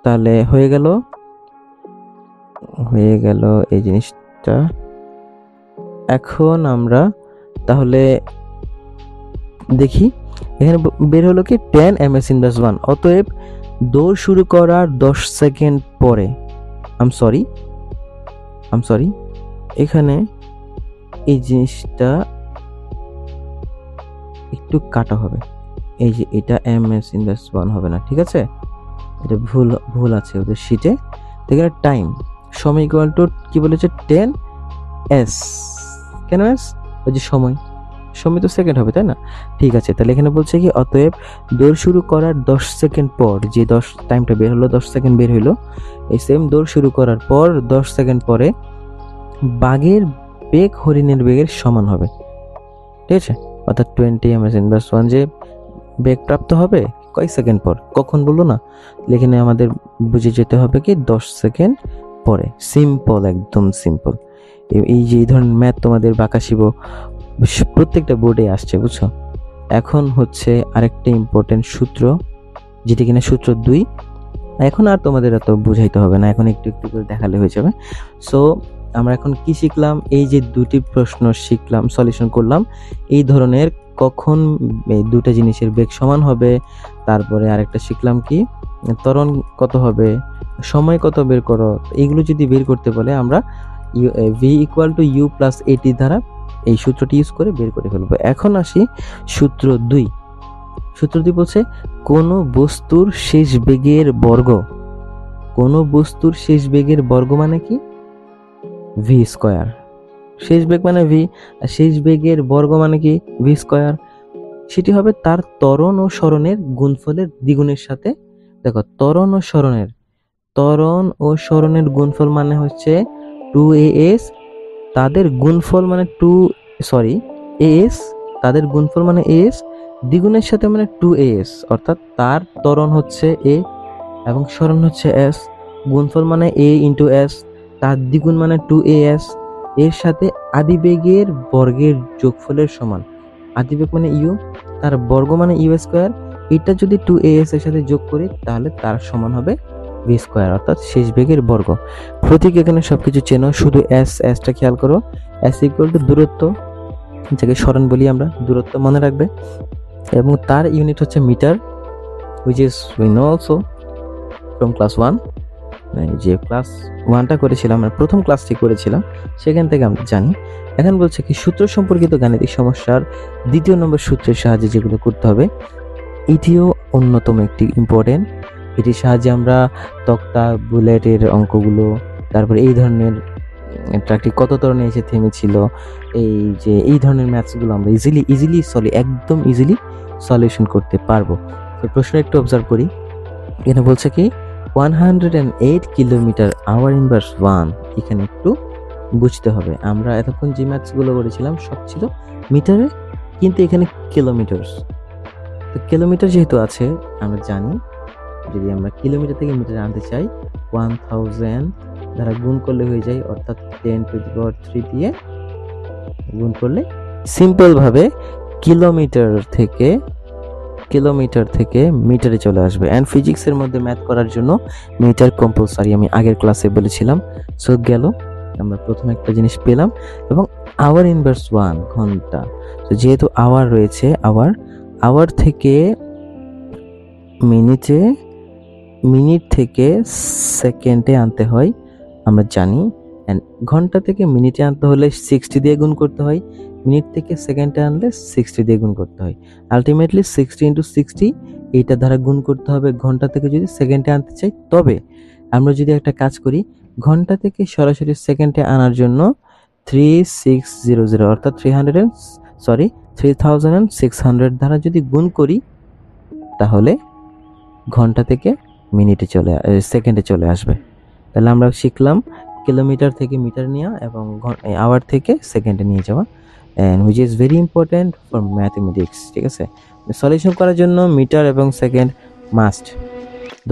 তাহলে হয়ে গেল এই জিনিসটা। এখন আমরা তাহলে দেখি, এখানে বের হলো কি 10 ms ইনভার্স 1। অতএব দৌড় শুরু করার 10 সেকেন্ড পরে, আম সরি এখানে এই জিনিসটা একটু কাটা হবে, এই যে এটা ms ইনভার্স 1 হবে না, ঠিক আছে, এটা ভুল আছে ওদের শিটে। এখানে টাইম সময় ইকুয়াল টু কি বলেছে 10 s, কেন s? ওই যে সময় তো সেকেন্ড হবে, তাই না? ঠিক আছে, তাহলে এখানে বলছে কি অতএব দৌড় শুরু করার 10 সেকেন্ড পর, যে 10 টাইমটা বের হলো, 10 সেকেন্ড বের হলো, এই সেম দৌড় শুরু করার পর 10 সেকেন্ড পরে বাঘের বেগ হরিণের বেগের সমান হবে, ঠিক আছে। অর্থাৎ 20 ms ইনভার্স 1 যে বেগ প্রাপ্ত হবে কয় সেকেন্ড পর, কখন বললো না, এখানে আমাদের বুঝে যেতে হবে কি 10 সেকেন্ড পরে। সিম্পল, একদম সিম্পল। এই যে এই ধরনের ম্যাথ তোমাদের বাঁকাশিব প্রত্যেকটা বোর্ডে আসছে, বুঝছো। এখন হচ্ছে আরেকটা ইম্পর্টেন্ট সূত্র, যেটা কিনা সূত্র 2। এখন আর তোমাদের এত বুঝাইতে হবে না, এখন একটু একটু করে দেখালে হয়ে যাবে। সো আমরা এখন কি শিখলাম, এই যে দুটি প্রশ্ন শিখলাম, সলিউশন করলাম, এই ধরনের কখন এই দুটো জিনিসের বেগ সমান হবে। তারপরে আরেকটা শিখলাম কি ত্বরণ কত হবে, সময় কত বের করো। এইগুলো যদি বের করতে বলে আমরা V equal to you plus A T দ্বারা এই সূত্রটি ইউজ করে বের করে ফেলবো। এখন আসি সূত্র 2। সূত্র 2 বলছে কোনো বস্তুর শেষ বেগের বর্গ, মানে কি ভি স্কয়ার। শেষ বেগ মানে ভি, আর শেষ বেগের বর্গ মানে কি ভি স্কয়ার। সেটি হবে তার ত্বরণ ও সরণের গুণফলের দ্বিগুণের সাথে। দেখো ত্বরণ ও সরণের গুণফল মানে হচ্ছে 2as, তাদের গুণফল মানে as, তাদের গুণফল মানে as, দ্বিগুণের সাথে মানে 2as, অর্থাৎ তার ত্বরণ হচ্ছে a এবং সরণ হচ্ছে s, গুণফল মানে a ইন্টু s, তার দ্বিগুণ মানে 2as, এর সাথে আদিবেগের বর্গের যোগফলের সমান। আদিবেগ মানে ইউ, তার বর্গ মানে ইউ স্কয়ার। এটা যদি 2as এর সাথে যোগ করি তাহলে তার সমান হবে ভি স্কয়ার, অর্থাৎ শেষ বেগের বর্গ। প্রতীক এখানে সবকিছু চেনো, শুধু এসটা খেয়াল করো। এস ইকুয়াল টু দূরত্ব, যাকে সরণ বলি আমরা, দূরত্ব মনে রাখবে, এবং তার ইউনিট হচ্ছে metre, which is we know also from class 1। যে ক্লাস 1টা করেছিলাম, আমরা প্রথম ক্লাসটি করেছিলাম, সেখান থেকে আমরা জানি। এখন বলছে কি সূত্র সম্পর্কিত গাণিতিক সমস্যার 2 নম্বর সূত্রের সাহায্যে যেগুলো করতে হবে, এটিও অন্যতম একটি ইম্পর্টেন্ট। এটির সাহায্যে আমরা তক্তা, বুলেটের অঙ্কগুলো, তারপরে এই ধরনের ট্রাকটি কত ত্বরণে এসে থেমেছিল, এই ধরনের ম্যাথসগুলো আমরা একদম ইজিলি সলিউশন করতে পারবো। তো প্রশ্ন একটু অবজার্ভ করি, এখানে বলছে কি 108 কিলোমিটার আওয়ার ইনভার্স 1। এখানে একটু বুঝতে হবে, আমরা এতক্ষণ যে ম্যাথসগুলো করেছিলাম সব ছিল মিটারে, কিন্তু এখানে কিলোমিটার। তো কিলোমিটার যেহেতু আছে, আমরা জানি যদি আমরা কিলোমিটার থেকে মিটারে আনতে চাই 1000 দ্বারা গুণ করলে হয়ে যায়, অর্থাৎ 10⁻³ দিয়ে গুণ করলে সিম্পল ভাবে কিলোমিটার থেকে কিলোমিটার থেকে মিটারে চলে আসবে। অ্যান্ড ফিজিক্সের মধ্যে ম্যাথ করার জন্য মিটার কম্পালসারি, আমি আগের ক্লাসে বলেছিলাম। সো গেল, আমরা প্রথমে একটা জিনিস পেলাম। এবং আওয়ার ইনভার্স 1 ঘন্টা। তো যেহেতু আওয়ার রয়েছে, আওয়ার থেকে মিনিট থেকে সেকেন্ডে আনতে হয় আমরা জানি। অ্যান্ড ঘন্টা থেকে মিনিটে আনতে হলে 60 দিয়ে গুণ করতে হয়, মিনিট থেকে সেকেন্ডে আনলে 60 দিয়ে গুণ করতে হয়। আলটিমেটলি 60 ইন্টু 60 এইটা দ্বারা গুণ করতে হবে ঘন্টা থেকে যদি সেকেন্ডে আনতে চাই। তবে আমরা যদি একটা কাজ করি, ঘন্টা থেকে সরাসরি সেকেন্ডে আনার জন্য 3600 অর্থাৎ 3600 দ্বারা যদি গুণ করি, তাহলে ঘন্টা থেকে সেকেন্ডে চলে আসবে। তাহলে আমরা শিখলাম কিলোমিটার থেকে মিটার নেওয়া এবং আওয়ার থেকে সেকেন্ডে নিয়ে যাওয়া, and which is very important for mathematics. ঠিক আছে, সলিউশন করার জন্য মিটার এবং সেকেন্ড মাস্ট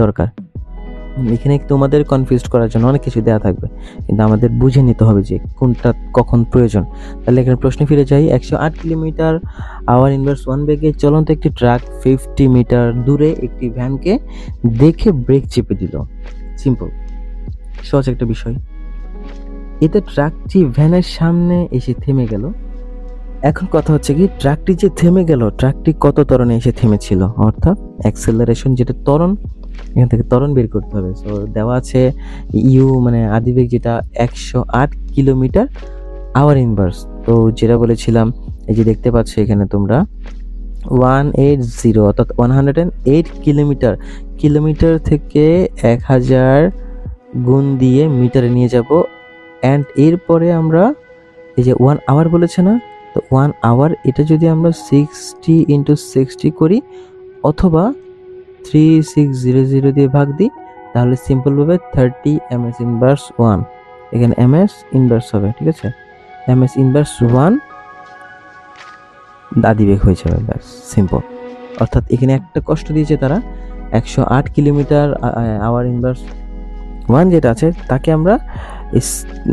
দরকার। এখানে তোমাদের কনফিউজ করার জন্য অনেক কিছু দেওয়া থাকবে, কিন্তু আমাদের বুঝে নিতে হবে যে কোনটা কখন প্রয়োজন। তাহলে এখানে প্রশ্নে ফিরে যাই। 108 কিলোমিটার আওয়ার ইনভার্স 1 বেগে চলন্ত একটি ট্রাক 50 মিটার দূরে একটি ভ্যানকে দেখে ব্রেক চেপে দিল। সিম্পল, সহজ একটা বিষয়। এতে ট্রাকটি ভ্যানের সামনে এসে থেমে গেল। এখন কথা হচ্ছে কি, ট্রাকটি যে থেমে গেল, ট্রাকটি কত ত্বরণে এসে থেমেছিল, অর্থাৎ অ্যাক্সেলারেশন যেটা ত্বরণ, এখান থেকে ত্বরণ বের করতে হবে। সো দেওয়া আছে ইউ মানে আদিবেগ যেটা 108 কিলোমিটার আওয়ার ইনভার্স। তো যেটা বলেছিলাম, এই যে দেখতে পাচ্ছ এখানে তোমরা 180 অর্থাৎ 108 কিলোমিটার থেকে 1000 গুণ দিয়ে মিটারে নিয়ে যাব। অ্যান্ড এরপরে আমরা এই যে 1 আওয়ার বলেছে না, তো 1 আওয়ার এটা যদি আমরা 60 ইন্টু 60 করি অথবা 3600 দিয়ে ভাগ দিই, তাহলে সিম্পলভাবে 30 ms ইনভার্স 1, এখানে ms ইনভার্স হবে। ঠিক আছে, ms ইনভার্স 1 আদিবেগ হয়ে যাবে, ব্যাস সিম্পল। অর্থাৎ এখানে একটা কষ্ট দিয়েছে তারা, 108 কিলোমিটার আওয়ার ইনভার্স 1 যেটা আছে তাকে আমরা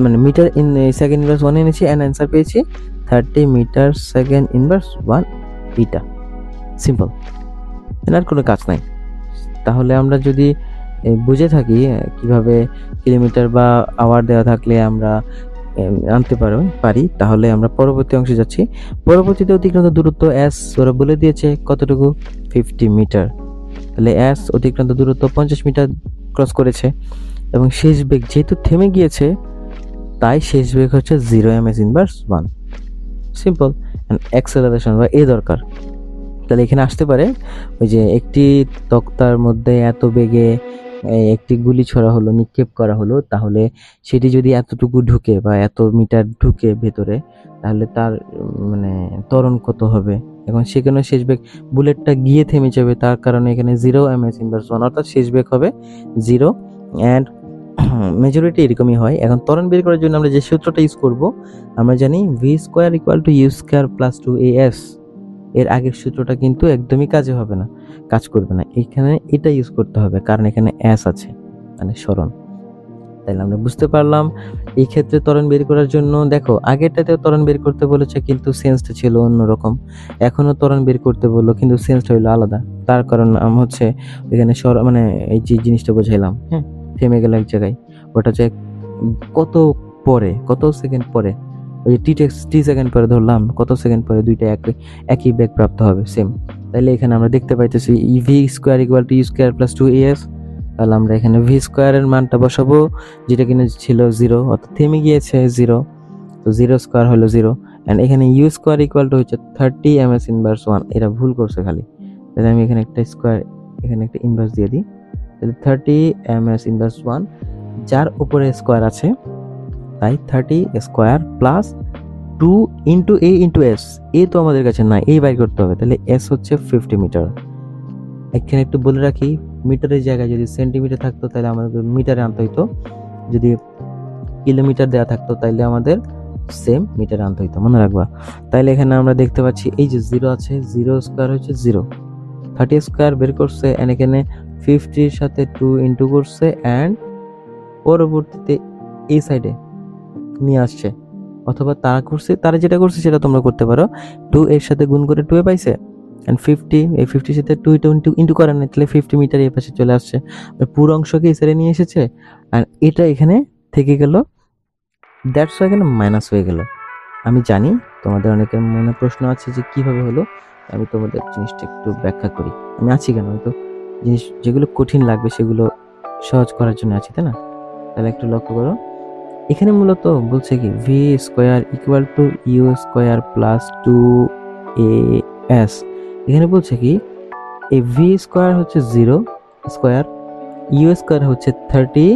মানে মিটার ইন সেকেন্ড ইনভার্স 1 এনেছি, অ্যান্ড অ্যান্সার পেয়েছি 30 মিটার সেকেন্ড ইনভার্স 1 এটা। সিম্পল, এনার কোনো কাজ নাই। তাহলে আমরা যদি বুঝে থাকি কিভাবে কিলোমিটার বা আওয়ার দেওয়া থাকলে আমরা আনতে পারি, তাহলে আমরা পরবর্তী অংশে যাচ্ছি। পরবর্তীতে অতিক্রান্ত দূরত্ব s ওরা বলে দিয়েছে কতটুকু, 50 মিটার। তাহলে s অতিক্রান্ত দূরত্ব 50 মিটার ক্রস করেছে, এবং শেষ বেগ যেহেতু থেমে গিয়েছে তাই শেষ বেগ হচ্ছে 0 ms ইনভার্স 1। সিম্পল, অ্যাক্সেলারেশন বা এ দরকার। তাহলে এখানে আসতে পারে ওই যে একটি তক্তার মধ্যে এত বেগে একটি গুলি ছোড়া হলো, নিক্ষেপ করা হলো, তাহলে সেটি যদি এতটুকু ঢুকে বা এত মিটার ঢুকে ভেতরে, তাহলে তার মানে ত্বরণ কত হবে। এখন সেখানে শেষ বেগ বুলেটটা গিয়ে থেমে যাবে, তার কারণে এখানে 0 ms ইনভার্স 1 অর্থাৎ শেষ বেগ হবে 0। অ্যান্ড মেজরিটি এরকমই হয়। এখন ত্বরণ বের করার জন্য আমরা যে সূত্রটা ইউজ করব, আমরা জানি v² = u² + 2as। এর আগের সূত্রটা কিন্তু একদমই কাজ করবে না। এখানে এটা ইউজ করতে হবে, কারণ এখানে s আছে মানে সরণ। তাইলে আমরা বুঝতে পারলাম এই ক্ষেত্রে ত্বরণ বের করার জন্য, দেখো আগেরটাতেও ত্বরণ বের করতে বলেছে কিন্তু সেন্সটা ছিল অন্যরকম, এখনো ত্বরণ বের করতে বললো কিন্তু সেন্সটা হলো আলাদা। তার কারণ হচ্ছে এখানে মানে এই যে জিনিসটা বোঝাইলাম, হ্যাঁ, থেমে গেল এক জায়গায়, ওটা হচ্ছে কত সেকেন্ড পরে, ওই টি সেকেন্ড পরে ধরলাম, কত সেকেন্ড পরে দুইটা একই বেগ প্রাপ্ত হবে, সেম। তাহলে এখানে আমরা দেখতে পাইতেছি v² = u² + 2as। তাহলে আমরা এখানে v² এর মানটা বসাবো, যেটা কিনা ছিল 0, অর্থাৎ থেমে গিয়েছে 0, তো 0² হলো 0। এন্ড এখানে u² = হচ্ছে 30 ms ইনভার্স 1। এটা ভুল করছে খালি, তাহলে আমি এখানে একটা স্কয়ার, এখানে একটা ইনভার্স দিয়ে দিই। তাহলে 30 ms ইনভার্স 1, যার উপরে স্কয়ার আছে তাই 30 square plus 2 into a into s। এ তো আমাদের কাছে নাই, এই বাইর করতে হবে। তাহলে s হচ্ছে 50 মিটার। এখানে একটু বলে রাখি, মিটারের জায়গায় যদি সেন্টিমিটার থাকতো তাহলে আমাদের মিটারে আনতে হইতো, যদি কিলোমিটার দেওয়া থাকতো তাহলে আমাদের সেম মিটারে আনতে হইতো, মনে রাখবা। তাইলে এখানে আমরা দেখতে পাচ্ছি এই যে 0 আছে, 0² হচ্ছে 0, 30² বের করছে, এন্ড এখানে 50 এর সাথে 2 ইন্টু করছে, অ্যান্ড পরবর্তীতে এই সাইডে নিয়ে আসছে, অথবা তারা যেটা করছে সেটা তোমরা করতে পারো। 2 এর সাথে গুণ করে 2 এ পাইছে, অ্যান্ড 50, এই 50 সাথে 2 ইন্টু করেন না, তাহলে 50 মিটার এই পাশে চলে আসছে, পুরো অংশকে এই সাইডে নিয়ে এসেছে, আর এটা এখানে থেকে গেল, দ্যাটস এখানে মাইনাস হয়ে গেল। আমি জানি তোমাদের অনেকের মনে প্রশ্ন আছে যে কিভাবে হলো, আমি তোমাদের জিনিসটা একটু ব্যাখ্যা করি। আমি আছি কেন, আমি তো জিনিস যেগুলো কঠিন লাগবে সেগুলো সহজ করার জন্য আছি, তাই না? তাহলে একটু লক্ষ্য করো, এখানে মূলত বলছে কি V square equal to U square plus 2as। এখানে বলছে কি এই ভি স্কোয়ার হচ্ছে 0 স্কোয়ার, ইউ স্কোয়ার হচ্ছে 30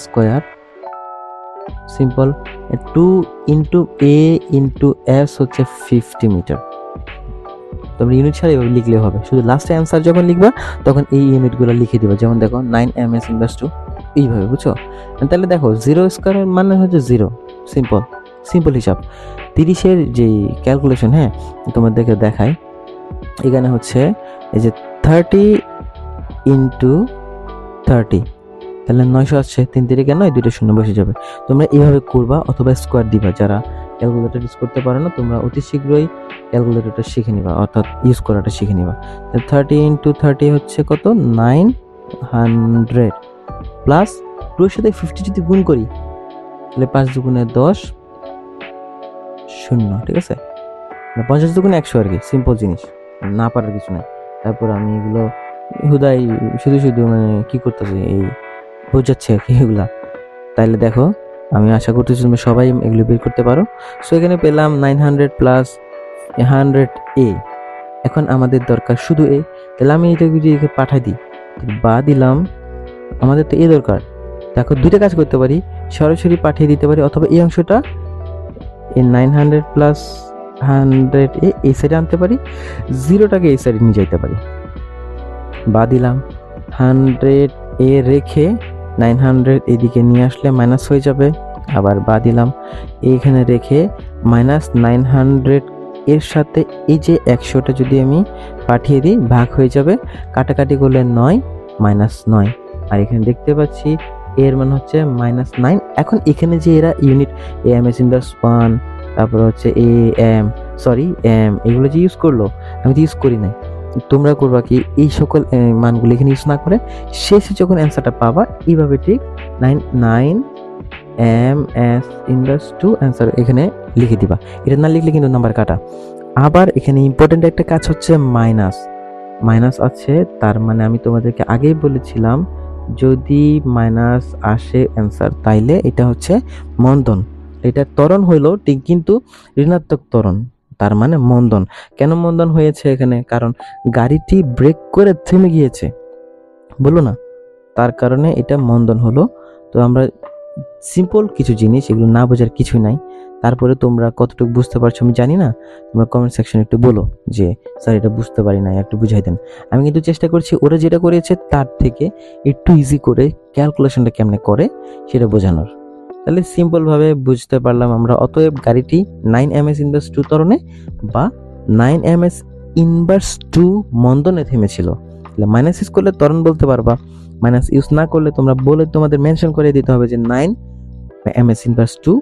স্কোয়ার, সিম্পল, 2 ইন্টু এ ইন্টু এস হচ্ছে 50 মিটার। তোমরা ইউনিট ছাড়া এভাবে লিখলে হবে, শুধু লাস্টে অ্যান্সার যখন লিখবা তখন এই ইউনিটগুলো লিখে দিবা। যেমন দেখো 9 ms ইনভার্স 2, এইভাবে, বুঝছো? তাহলে দেখো 0 স্কোয়ারের মানে হচ্ছে 0, সিম্পল হিসাব। 30-এর যে ক্যালকুলেশন, হ্যাঁ তোমাদেরকে দেখাই, এখানে হচ্ছে এই যে 30 ইন্টু 30, তাহলে 900 আসছে, 3 3 9, 2 শূন্য বসে যাবে। তোমরা এইভাবে করবা অথবা স্কোয়ার দিবা। যারা ক্যালকুলেটর ইউজ করতে পারো না, তোমরা অতি শীঘ্রই ক্যালকুলেটরটা শিখে নিবা, অর্থাৎ ইউজ করাটা শিখে নিবা। 30 ইন্টু 30 হচ্ছে কত, 900 প্লাস 2 এর সাথে 50 যদি গুণ করি তাহলে 5 দুগুণে 10, 0, ঠিক আছে? 50 দুগুণে 100 আর কি, সিম্পল জিনিস, না পারার কিছু নাই। তারপর আমি এগুলো হুদাই শুধু মানে কি করতেছি, এই বোঝাচ্ছে আর কি এগুলা। তাইলে দেখো, আমি আশা করতেছি তুমি সবাই এগুলো বের করতে পারো। সো এখানে পেলাম 900 প্লাস 100a। এখন আমাদের দরকার শুধু এ, তাহলে আমি এটা যদি পাঠাই দিই বা দিলাম, আমাদের তো এ দরকার। দেখো দুইটা কাজ করতে পারি, সরাসরি পাঠিয়ে দিতে পারি, অথবা এই অংশটা এই 900 প্লাস 100 এই সাইডে আনতে পারি, 0টাকে এই সাইডে নিয়ে যাইতে পারি। বা দিলাম 100 এ রেখে 900 এদিকে নিয়ে আসলে মাইনাস হয়ে যাবে। আবার বা দিলাম এইখানে রেখে মাইনাস 900 এর সাথে এই যে 100টা যদি আমি পাঠিয়ে দিই ভাগ হয়ে যাবে, কাটাকাটি করলে 9 মাইনাস 9। আর এখানে দেখতে পাচ্ছি এর মান হচ্ছে -9। এখন এখানে যে এরা ইউনিট এএমএস ইনভার্স 1, তারপর হচ্ছে এএম এম এগুলো যে ইউজ করলো, আমি তো ইউজ করি নাই। তোমরা করবা কি, এই সকল মানগুলো এখানে ইউজ না করে শেষে যখন অ্যান্সারটা পাবা এইভাবে ঠিক 9 ms ইনভার্স 2 অ্যান্সার এখানে লিখে দিবা। এটা না লিখলে কিন্তু নাম্বার কাটা। আবার এখানে ইম্পর্টেন্ট একটা কাজ হচ্ছে মাইনাস আছে, তার মানে আমি তোমাদেরকে আগেই বলেছিলাম যদি মাইনাস আসে অ্যান্সার তাইলে এটা হচ্ছে মন্দন। এটা ত্বরণ হইলো ঠিক, কিন্তু ঋণাত্মক ত্বরণ, তার মানে মন্দন। কেন মন্দন হয়েছে এখানে? কারণ গাড়িটি ব্রেক করে থেমে গিয়েছে, বলো না, তার কারণে এটা মন্দন হলো। তো আমরা সিম্পল কিছু জিনিস, এগুলো না বোঝার কিছুই নাই। তারপরে তোমরা কতটুকু বুঝতে পারছো আমি জানি না, তোমরা কমেন্ট সেকশনে একটু বলো যে স্যার এটা বুঝতে পারি না, একটু বুঝাই দেন। আমি কিন্তু চেষ্টা করছি ওরা যেটা করেছে তার থেকে একটু ইজি করে ক্যালকুলেশনটা কেমনে করে সেটা বোঝানোর। তাহলে সিম্পলভাবে বুঝতে পারলাম আমরা। অতএব গাড়িটি 9 ms ইনভার্স 2 ত্বরণে বা 9 ms ইনভার্স 2 মন্দনে থেমেছিল। তাহলে মাইনাস ইউজ করলে ত্বরণ বলতে পারবা, মাইনাস ইউজ না করলে তোমরা বলে তোমাদের মেনশন করে দিতে হবে যে 9 ms ইনভার্স 2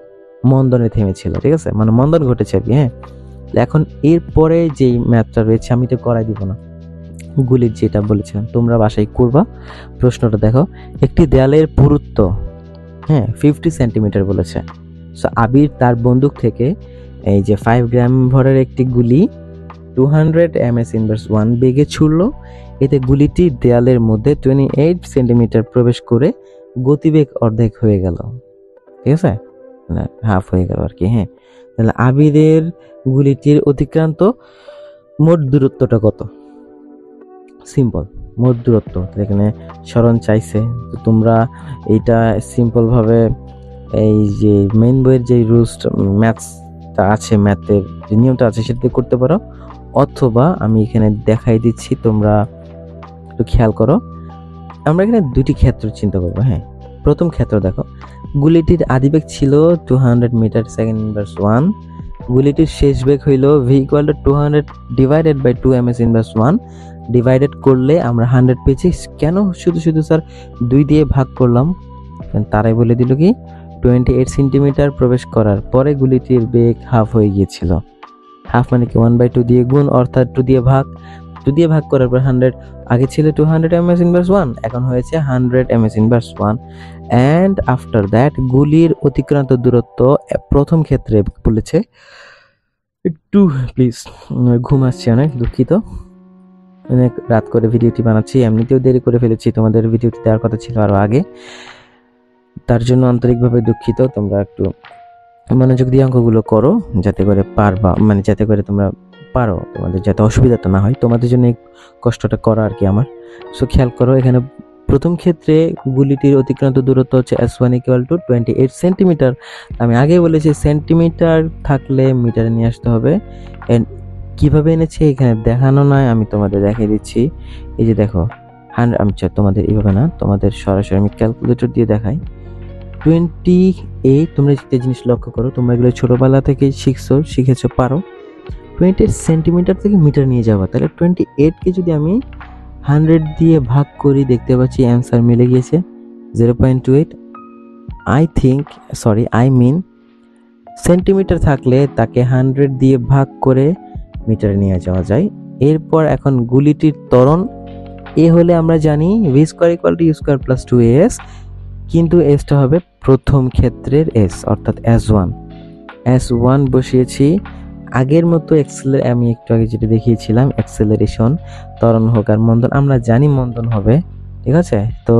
মন্দনে থেমেছিল, ঠিক আছে? মানে মন্দন ঘটেছে আর কি। হ্যাঁ, এখন এরপরে যেই ম্যাথটা রয়েছে আমি তো করাই দিব না, গুলির যেটা বলেছিলাম তোমরা বাসায় করবা। প্রশ্নটা দেখো, একটি দেয়ালের পুরুত্ব 50 সেন্টিমিটার বলেছে। সো আবির তার বন্দুক থেকে এই যে 5 গ্রাম ভরের একটি গুলি 200 ms ইনভার্স 1 বেগে ছুড়ল। এতে গুলিটি দেয়ালের মধ্যে 28 সেন্টিমিটার প্রবেশ করে গতিবেগ অর্ধেক হয়ে গেল, ঠিক আছে, মানে হাফ হয়ে গেল আর কি। হ্যাঁ, তাহলে আবিরের গুলিটির অতিক্রান্ত মোট দূরত্বটা কত? সিম্পল, মোট দূরত্ব। এখানে স্মরণ চাইছে, তো তোমরা এইটা সিম্পলভাবে এই যে মেইন বইয়ের যে রুলসটা ম্যাথসটা আছে, ম্যাথের যে নিয়মটা আছে সেটা করতে পারো, অথবা আমি এখানে দেখাই দিচ্ছি, তোমরা একটু খেয়াল করো। আমরা এখানে দুটি ক্ষেত্র চিন্তা করবো। হ্যাঁ, প্রথম ক্ষেত্র দেখো, গুলিটির আদিবেগ ছিল 200 মিটার সেকেন্ড ইনভার্স 1, গুলিটির শেষ বেগ হইল v = 200 divided by 2 ms inverse 1। Divided করলে আমরা 100 পেয়েছি। কেন শুধু স্যার 2 দিয়ে ভাগ করলাম? তারাই বলে দিল কি 28 সেন্টিমিটার প্রবেশ করার পরে গুলিটির বেগ হাফ হয়ে গিয়েছিল। হাফ মানে কি 1/2 দিয়ে গুণ, অর্থাৎ 2 দিয়ে ভাগ, 2 দিয়ে ভাগ করার পর 100, আগে ছিল 200 ms ইনভার্স 1, এখন হয়েছে 100 ms inverse 1। And after that গুলির অতিক্রান্ত দূরত্ব প্রথম ক্ষেত্রে বলেছে, একটু প্লিজ ঘুম আসছে, অনেক দুঃখিত, অনেক রাত করে ভিডিওটি বানাচ্ছি, এমনিতেও দেরি করে ফেলেছি, তোমাদের ভিডিওটি দেওয়ার কথা ছিল আরো আগে, তার জন্য আন্তরিকভাবে দুঃখিত। তোমরা একটু মনোযোগ দিয়ে অঙ্কগুলো করো যাতে করে পারবা, মানে যাতে করে তোমরা পারো, তোমাদের যাতে অসুবিধাটা না হয়, তোমাদের জন্য এই কষ্টটা করা আর কি আমার। সো খেয়াল করো, এখানে প্রথম ক্ষেত্রে গুলিটির অতিক্রান্ত দূরত্ব হচ্ছে S1 = 28 সেন্টিমিটার। আমি আগেই বলেছি সেন্টিমিটার থাকলে মিটারে নিয়ে আসতে হবে। এন্ড কিভাবে এনেছি এখানে দেখানো নয়, আমি তোমাদের দেখিয়ে দিচ্ছি। এই যে দেখো, আমি তোমাদের এইভাবে না, তোমাদের সরাসরি আমি ক্যালকুলেটর দিয়ে দেখাই। 28, তোমরা একটা জিনিস লক্ষ্য করো, তোমরা এগুলো ছোটবেলা থেকে শিখেছো, পারো। 28 সেন্টিমিটার থেকে মিটার নিয়ে যাওয়া, তাহলে 28কে যদি আমি 100 দিয়ে ভাগ করি, দেখতে পাচ্ছি অ্যান্সার মিলে গিয়েছে 0.28। আই মিন সেন্টিমিটার থাকলে তাকে 100 দিয়ে ভাগ করে মিটারে নিয়ে যাওয়া যায়। এরপর এখন গুলিটির ত্বরণ এ হলে আমরা জানি v² = u² + 2as, কিন্তু এসটা হবে প্রথম ক্ষেত্রের এস, অর্থাৎ S1 বসিয়েছি। আগের মতো আমি একটু আগে যেটা দেখিয়েছিলাম, অ্যাক্সেলারেশন, ত্বরণ হোক আর মন্দন, আমরা জানি মন্দন হবে, ঠিক আছে। তো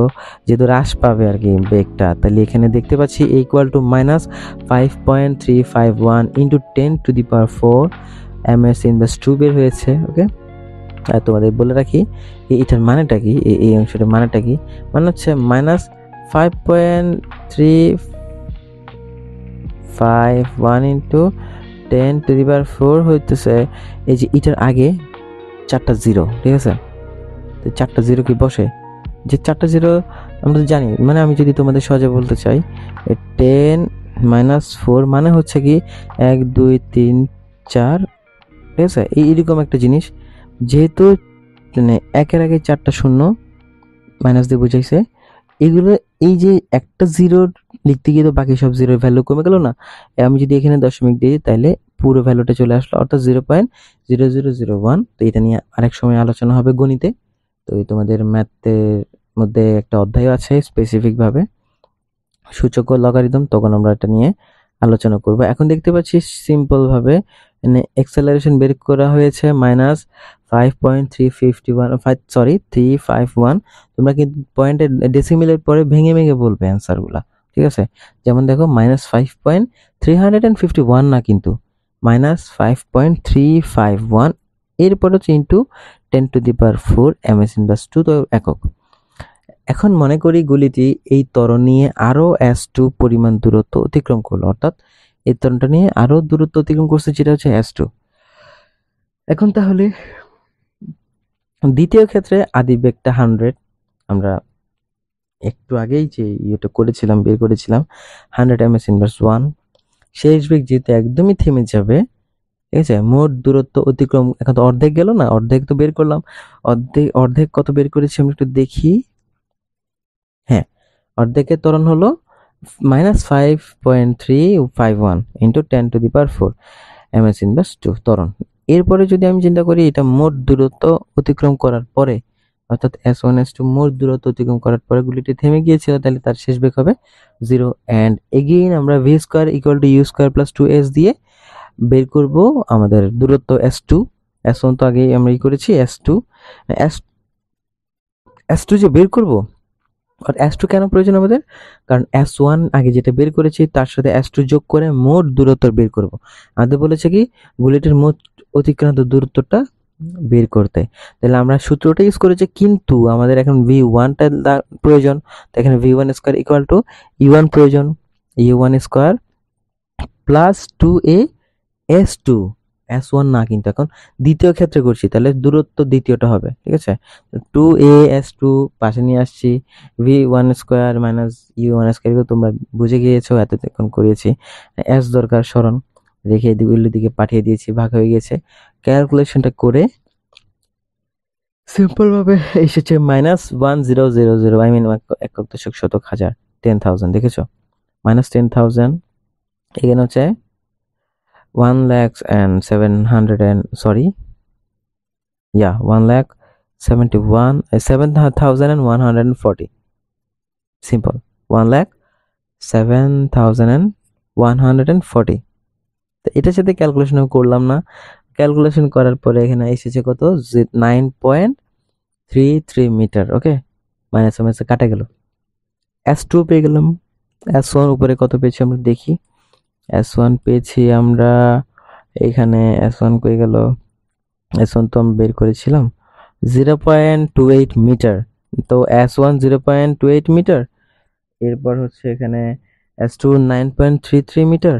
যেহেতু হ্রাস পাবে আর কি বেগটা, তাহলে এখানে দেখতে পাচ্ছি -5.351 × 10⁴ ms ইনভার্স 2 বের হয়েছে। ওকে, আর তোমাদের বলে রাখি এটার মানেটা কি, এই অংশটার মানেটা কি, মানে হচ্ছে -5.351 × 10⁴ হইতেছে, এই যে এটার আগে 4টা জিরো, ঠিক আছে। তো 4টা জিরো কি বসে, যে 4টা জিরো আমরা জানি, মানে আমি যদি তোমাদের সহজে বলতে চাই, 10 - 4 মানে হচ্ছে কি 1 2 3 4, ঠিক আছে, এইরকম একটা জিনিস। যেহেতু মানে একের আগে 4টা শূন্য মাইনাস দিয়ে বুঝাইছে, এগুলো এই যে একটা জিরো লিখতে গিয়ে তো বাকি সব জিরোর ভ্যালু কমে গেল না, আমি যদি এখানে দশমিক দিই তাহলে পুরো ভ্যালুটা চলে আসলো, অর্থাৎ 0.0001। তো এটা নিয়ে আরেক সময় আলোচনা হবে গণিতে। তো তোমাদের ম্যাথের মধ্যে একটা অধ্যায় আছে স্পেসিফিক ভাবে সূচক ও লগারিদম, তখন আমরা এটা নিয়ে আলোচনা করব। এখন দেখতে পাচ্ছি সিম্পল ভাবে অ্যাক্সেলারেশন বের করা হয়েছে -5.351। তোমরা কিন্তু পয়েন্টের ডেসিমেলের পরে ভেঙে ভেঙে বলবে অ্যান্সারগুলা, ঠিক আছে। যেমন দেখো -5.351 না, কিন্তু -5.351, এরপর হচ্ছে ইন্টু 10⁴ ms ইনভার্স 2 তো একক। এখন মনে করি গুলিটি এই ত্বরণ নিয়ে আরো S2 পরিমাণ দূরত্ব অতিক্রম করলো, অর্থাৎ এই ত্বরণটা নিয়ে আরো দূরত্ব অতিক্রম করছে, যেটা হচ্ছে S2। এখন তাহলে দ্বিতীয় ক্ষেত্রে আদি বেগটা 100, আমরা একটু আগেই যে বের করেছিলাম 100 ms ইনভার্স 1। শেষ বেগ যেহেতু একদমই থেমে যাবে, ঠিক আছে, মোট দূরত্ব অতিক্রম এখন তো অর্ধেক গেল না, অর্ধেক তো বের করলাম, অর্ধেক কত বের করেছি আমরা একটু দেখি। হ্যাঁ, অর্ধেকের ত্বরণ হলো -5.351 × 10⁴ ms ইনভার্স 2 ত্বরণ। এরপরে যদি আমি চিন্তা করি এটা মোট দূরত্ব অতিক্রম করার পরে, অর্থাৎ S1 S2 মোট দূরত্ব অতিক্রম করার পরে গুলিটি থেমে গিয়েছিল, তাহলে তার শেষ বেগ হবে 0। অ্যান্ড এগেইন আমরা v² = u² + 2s দিয়ে বের করব আমাদের দূরত্ব S2। S1 তো আগেই আমরা করেছি, S2 যে বের করব, আর S2 কেন প্রয়োজন আমাদের, কারণ S1 আগে যেটা বের করেছি তার সাথে S2 যোগ করে মোট দূরত্ব বের করব। আমাদের বলেছে কি বুলেটের মোট অতিক্রান্ত দূরত্বটা বের করতে, তাহলে আমরা সূত্রটা ইউজ করেছি, কিন্তু আমাদের এখন v1টা প্রয়োজন। তো এখানে v1² = u1 প্রয়োজন, u1² + 2a S2, S1 না, কিন্তু এখন দ্বিতীয় ক্ষেত্রে করছি, তাহলে দূরত্ব দ্বিতীয়টা হবে, ঠিক আছে। 2a S2 পাশে নিয়ে আসছি, v1² - u1², তোমরা বুঝে গিয়েছো, এতক্ষণ করিয়েছি। s দরকার, সরণ রেখে দিকে পাঠিয়ে দিয়েছি, ভাগ হয়ে গেছে। ক্যালকুলেশনটা করে সিম্পল ভাবে এসেছে -1000, আই মিন একক দশক শতক হাজার 10,000, দেখেছো, -10,000। এখানে হচ্ছে 1,71,740 সিম্পল 1,07,140। তো এটার সাথে ক্যালকুলেশন করলাম না, ক্যালকুলেশন করার পরে এখানে এসেছে কত 9.33 মিটার। ওকে, মাইনাস মাইনাস কাটা গেল, S2 পেয়ে গেলাম। S1 উপরে কত পেয়েছি আমরা দেখি, S1 পেয়েছি আমরা এখানে, S1 কই গেল, S1 তো আমরা বের করেছিলাম 0.28 মিটার। তো S1 0.28 মিটার, এরপর হচ্ছে এখানে S2 9.33 মিটার।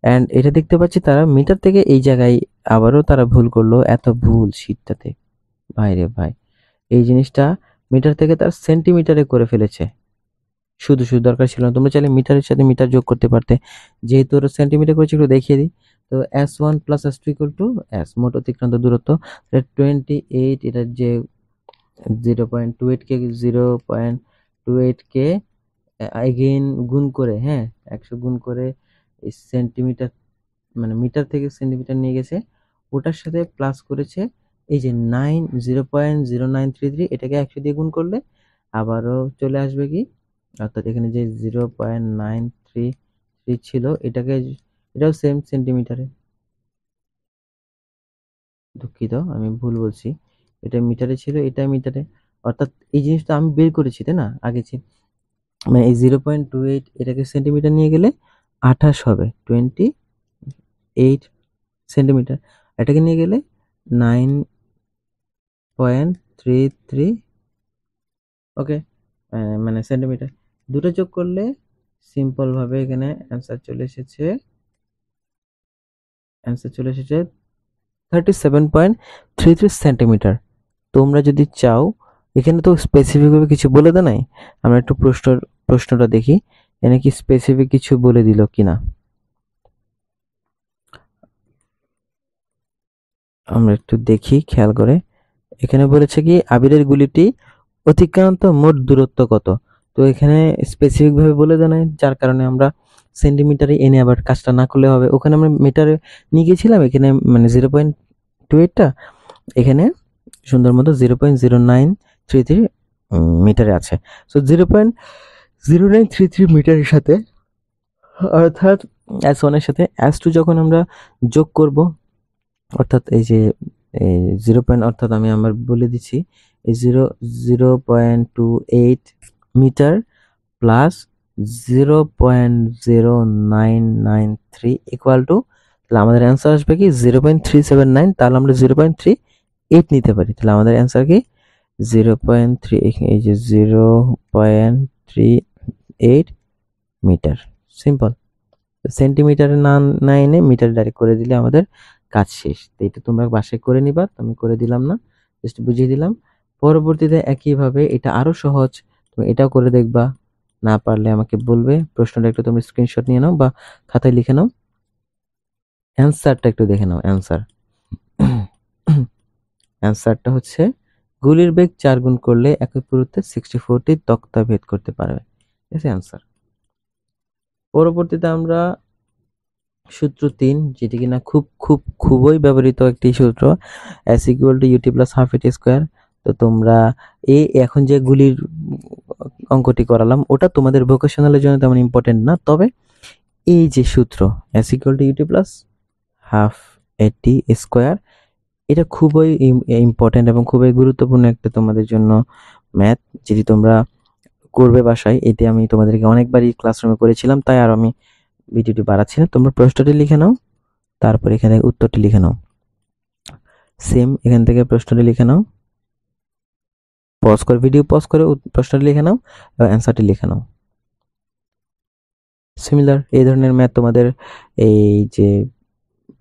অ্যান্ড এটা দেখতে পাচ্ছি তারা মিটার থেকে এই জায়গায় আবারও তারা ভুল করলো, এত ভুল শীটটাতে ভাই রে ভাই। এই জিনিসটা মিটার থেকে তার সেন্টিমিটারে করে ফেলেছে, শুধু শুধু দরকার ছিল না। তোমরা চাইলে মিটারের সাথে মিটার যোগ করতে পারতে, যেহেতু ওরা সেন্টিমিটার করেছে একটু দেখিয়ে দিই। তো S1 plus S2 equal to S, মোট অতিক্রান্ত দূরত্ব 28, এটার যে 0.28 কে 0.28 কে এগেইন গুণ করে, হ্যাঁ 100 গুণ করে সেন্টিমিটার মানে মিটার থেকে সেন্টিমিটার নিয়ে গেছে, ওটার সাথে প্লাস করেছে এই যে 0.0933, এটাকে 100 দিয়ে গুণ করলে আবারও চলে আসবে কি, অর্থাৎ এখানে যে 0.933 ছিল এটাকে, এটাও সেম সেন্টিমিটারে, দুঃখিত আমি ভুল বলছি, এটা মিটারে ছিল এটা মিটারে, অর্থাৎ এই জিনিসটা আমি বের করেছি তাই না আগে, মানে এই 0.28 এটাকে সেন্টিমিটার নিয়ে গেলে 28 হবে, 28 সেন্টিমিটার, এটাকে নিয়ে গেলে 9.33, ওকে, মানে সেন্টিমিটার। দুটো যোগ করলে সিম্পল ভাবে এখানে অ্যান্সার চলে এসেছে 37.33 সেন্টিমিটার। তোমরা যদি চাও, এখানে তো স্পেসিফিক ভাবে কিছু বলে দেয় নাই, আমরা একটু প্রশ্নটা দেখি এখানে কি স্পেসিফিক কিছু বলে দিল কিনা, আমরা একটু দেখি খেয়াল করে। এখানে বলেছে কি আবিরের গুলিটি অতিক্রান্ত মোট দূরত্ব কত। তো এখানে স্পেসিফিক ভাবে বলে দেয় নাই, যার কারণে আমরা সেন্টিমিটারে এনে আবার কাজটা না করলে হবে, ওখানে আমরা মিটারে নিয়ে গেছিলাম, এখানে মানে 0.28টা এখানে সুন্দর মতো 0.0933 মিটারে আছে। সো 0.0933 মিটারের সাথে, অর্থাৎ S1 এর সাথে S2 যখন আমরা যোগ করব, অর্থাৎ এই যে 0. অর্থাৎ আমি আমার বলে দিচ্ছি, এই 0.28 মিটার প্লাস 0.0993 ইকুয়াল টু, তাহলে আমাদের অ্যান্সার আসবে কি 0.379, তাহলে আমরা 0.38 নিতে পারি, তাহলে আমাদের অ্যান্সার কি 0.3, এই যে 0.38 মিটার। সিম্পল, সেন্টিমিটারে না এনে মিটার ডাইরেক্ট করে দিলে আমাদের কাজ শেষ। তো এটা তোমরা বাসায় করে নিবা, আমি করে দিলাম না, জাস্ট বুঝিয়ে দিলাম। পরবর্তীতে একইভাবে এটা আরো সহজ, তুমি এটাও করে দেখবা, না পারলে আমাকে বলবে। প্রশ্নটা একটু তুমি স্ক্রিনশট নিয়ে নাও বা খাতায় লিখে নাও, অ্যান্সারটা একটু দেখে নাও। অ্যান্সারটা হচ্ছে গুলির বেগ 4 গুণ করলে একই পুরুত্বে 64টি তক্তা ভেদ করতে পারবে, ঠিক আছে অ্যান্সার। পরবর্তীতে আমরা সূত্র 3, যেটি কিনা খুবই ব্যবহৃত একটি সূত্র, S equal to U T plus half A T square. তো তোমরা এখন যে গুলির অঙ্কটি করালাম ওটা তোমাদের ভোকেশনালের জন্য তেমন ইম্পর্টেন্ট না, তবে এই যে সূত্র S equal to U T plus half A T square, এটা খুবই ইম্পর্টেন্ট এবং খুবই গুরুত্বপূর্ণ একটা তোমাদের জন্য ম্যাথ, যেটি তোমরা করবে বাসায়। এটি আমি তোমাদেরকে অনেকবারই ক্লাসরুমে করেছিলাম, তাই আর আমি ভিডিওটি বাড়াচ্ছি না। তোমরা প্রশ্নটি লিখে নাও, তারপর এখানে উত্তরটি লিখে নাও, সেম এখান থেকে প্রশ্নটি লিখে নাও, ভিডিও পজ করে প্রশ্নটি লিখে নাও এবং অ্যান্সারটি লিখে নাও। সিমিলার এই ধরনের ম্যাথ তোমাদের এই যে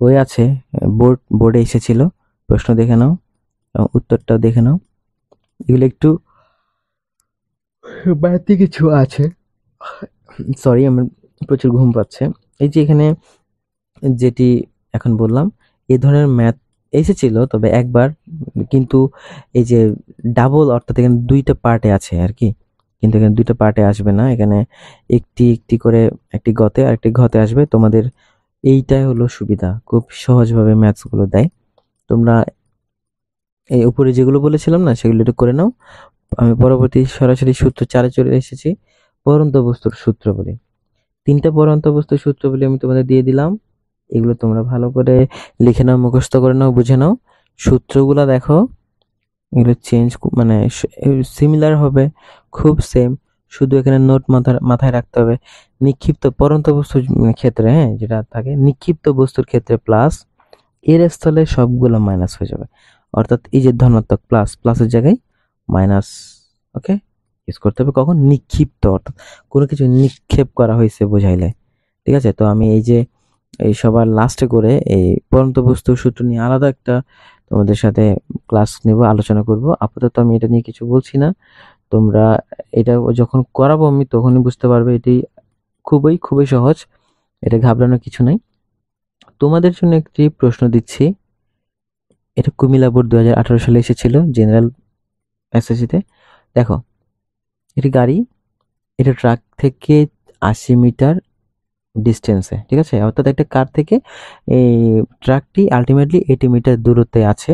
বই আছে, বোর্ডে এসেছিল, প্রশ্ন দেখে নাও এবং উত্তরটাও দেখে নাও। এগুলো একটু বাড়তি কিছু আছে, সরি আমার প্রচুর ঘুম পাচ্ছে। এই যে এখানে যেটি এখন বললাম, এই ধরনের ম্যাথ এসেছিল তবে একবার, কিন্তু এই যে ডাবল, অর্থাৎ এখানে দুইটা পার্টে আছে আর কি, কিন্তু এখানে দুইটা পার্টে আসবে না, এখানে একটি করে একটি গতে আর একটি ঘতে আসবে। তোমাদের এইটাই হলো সুবিধা, খুব সহজভাবে ম্যাথসগুলো দেয়। তোমরা এই উপরে যেগুলো বলেছিলাম না সেগুলো একটু করে নাও। আমি পরবর্তী সরাসরি সূত্র 4-এ চলে এসেছি। পরন্ত বস্তুর সূত্র বলি, 3টা পরন্ত বস্তুর সূত্র বলে আমি তোমাদের দিয়ে দিলাম। এগুলো তোমরা ভালো করে লিখে নাও, মুখস্থ করে নাও, বুঝে নাও। সূত্রগুলা দেখো, এগুলো চেঞ্জ মানে সিমিলার হবে, খুব সেম। শুধু এখানে নোট মাথায় রাখতে হবে, নিক্ষিপ্ত পরন্ত বস্তুর ক্ষেত্রে, হ্যাঁ, যেটা থাকে নিক্ষিপ্ত বস্তুর ক্ষেত্রে প্লাস, এর স্থলে সবগুলো মাইনাস হয়ে যাবে। অর্থাৎ এই যে ধনাত্মক প্লাসের জায়গায় মাইনাস। ওকে, ইউজ করতে হবে কখন? নিক্ষিপ্ত, অর্থাৎ কোনো কিছু নিক্ষেপ করা হয়েছে বোঝাইলে। ঠিক আছে, তো আমি এই যে এই সবার লাস্টে করে এই পরন্ত বস্তুর সূত্র নিয়ে আলাদা একটা তোমাদের সাথে ক্লাস নেব, আলোচনা করব। আপাতত আমি এটা নিয়ে কিছু বলছি না। তোমরা এটা যখন করাবো আমি তখনই বুঝতে পারবে এটি খুবই খুবই সহজ, এটা ঘাবড়ানোর কিছু নাই। তোমাদের জন্য একটি প্রশ্ন দিচ্ছি, এটা কুমিল্লা বোর্ড 2018 সালে এসেছিল জেনারেল এসএসসিতে। দেখো, এটি গাড়ি, এটা ট্রাক থেকে 80 মিটার ডিস্টেন্সে, ঠিক আছে, অর্থাৎ একটা কার থেকে এই ট্রাকটি আলটিমেটলি 80 মিটার দূরত্বে আছে।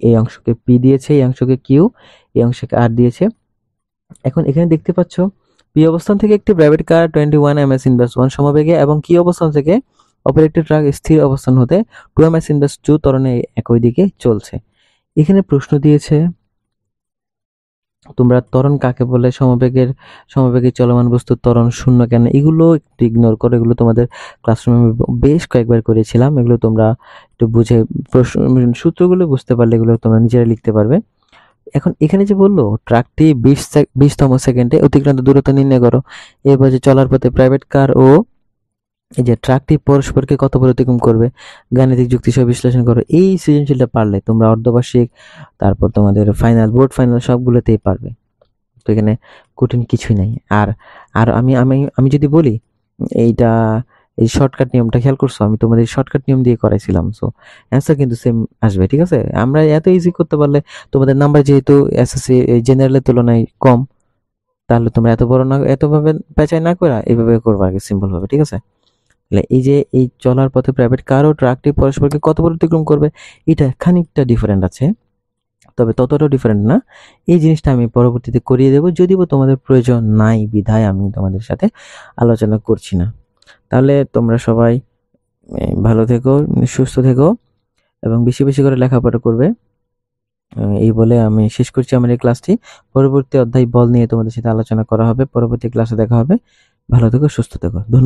এই অংশকে পি দিয়েছে, এই অংশকে কিউ, এই অংশকে আর দিয়েছে। এখন এখানে দেখতে পাচ্ছ পি অবস্থান থেকে একটি প্রাইভেট কার 21 ms ইনভার্স 1 সমবেগে এবং কিউ অবস্থান থেকে অপর একটি ট্রাক স্থির অবস্থান হতে 2 ms ইনভার্স 2 ত্বরণে একই দিকে চলছে। এখানে প্রশ্ন দিয়েছে তোমরা ত্বরণ কাকে বলে, সমবেগে চলমান বস্তুর ত্বরণ শূন্য কেন, এগুলো একটু ইগনোর করো। এগুলো তোমাদের ক্লাসরুমে আমি বেশ কয়েকবার করেছিলাম। এগুলো তোমরা একটু বুঝে প্রশ্ন সূত্রগুলো বুঝতে পারলে এগুলো তোমরা নিজেরা লিখতে পারবে। এখন এখানে যে বললো ট্রাকটি 20তম সেকেন্ডে অতিক্রান্ত দূরত্ব নির্ণয় করো, এবার যে চলার পথে প্রাইভেট কার ও এই যে ট্রাকটি পরস্পরকে কত পর অতিক্রম করবে, গাণিতিক যুক্তি সহ বিশ্লেষণ করো। এই সৃজনশীলটা পারলে তোমরা অর্ধবার্ষিক, তারপর তোমাদের ফাইনাল, বোর্ড ফাইনাল সবগুলোতেই পারবে। তো এখানে কঠিন কিছুই নাই। আর আর আমি আমি আমি যদি বলি এইটা, এই শর্টকাট নিয়মটা খেয়াল করছো, আমি তোমাদের শর্টকাট নিয়ম দিয়ে করাইছিলাম। সো অ্যান্সার কিন্তু সেম আসবে, ঠিক আছে। আমরা এত ইজি করতে পারলে, তোমাদের নাম্বার যেহেতু এসএসসি জেনারেলের তুলনায় কম, তাহলে তোমরা এত বড় না, এতভাবে পেঁচাই না করে এইভাবে করবা আগে, সিম্পল ভাবে, ঠিক আছে। তাহলে এই যে এই চলার পথে প্রাইভেট কার ও ট্রাকটি পরস্পরকে কত বড় অতিক্রম করবে, এটা খানিকটা ডিফারেন্ট আছে, তবে ততটাও ডিফারেন্ট না। এই জিনিসটা আমি পরবর্তীতে করিয়ে দেবো, যদিও তোমাদের প্রয়োজন নাই বিধায় আমি তোমাদের সাথে আলোচনা করছি না। তাহলে তোমরা সবাই ভালো থেকো, সুস্থ থেকো এবং বেশি বেশি করে লেখাপড়া করবে। এই বলে আমি শেষ করছি আমার এই ক্লাসটি। পরবর্তী অধ্যায় বল নিয়ে তোমাদের সাথে আলোচনা করা হবে, পরবর্তী ক্লাসে দেখা হবে। ভালো থেকো, সুস্থ থেকো, ধন্যবাদ।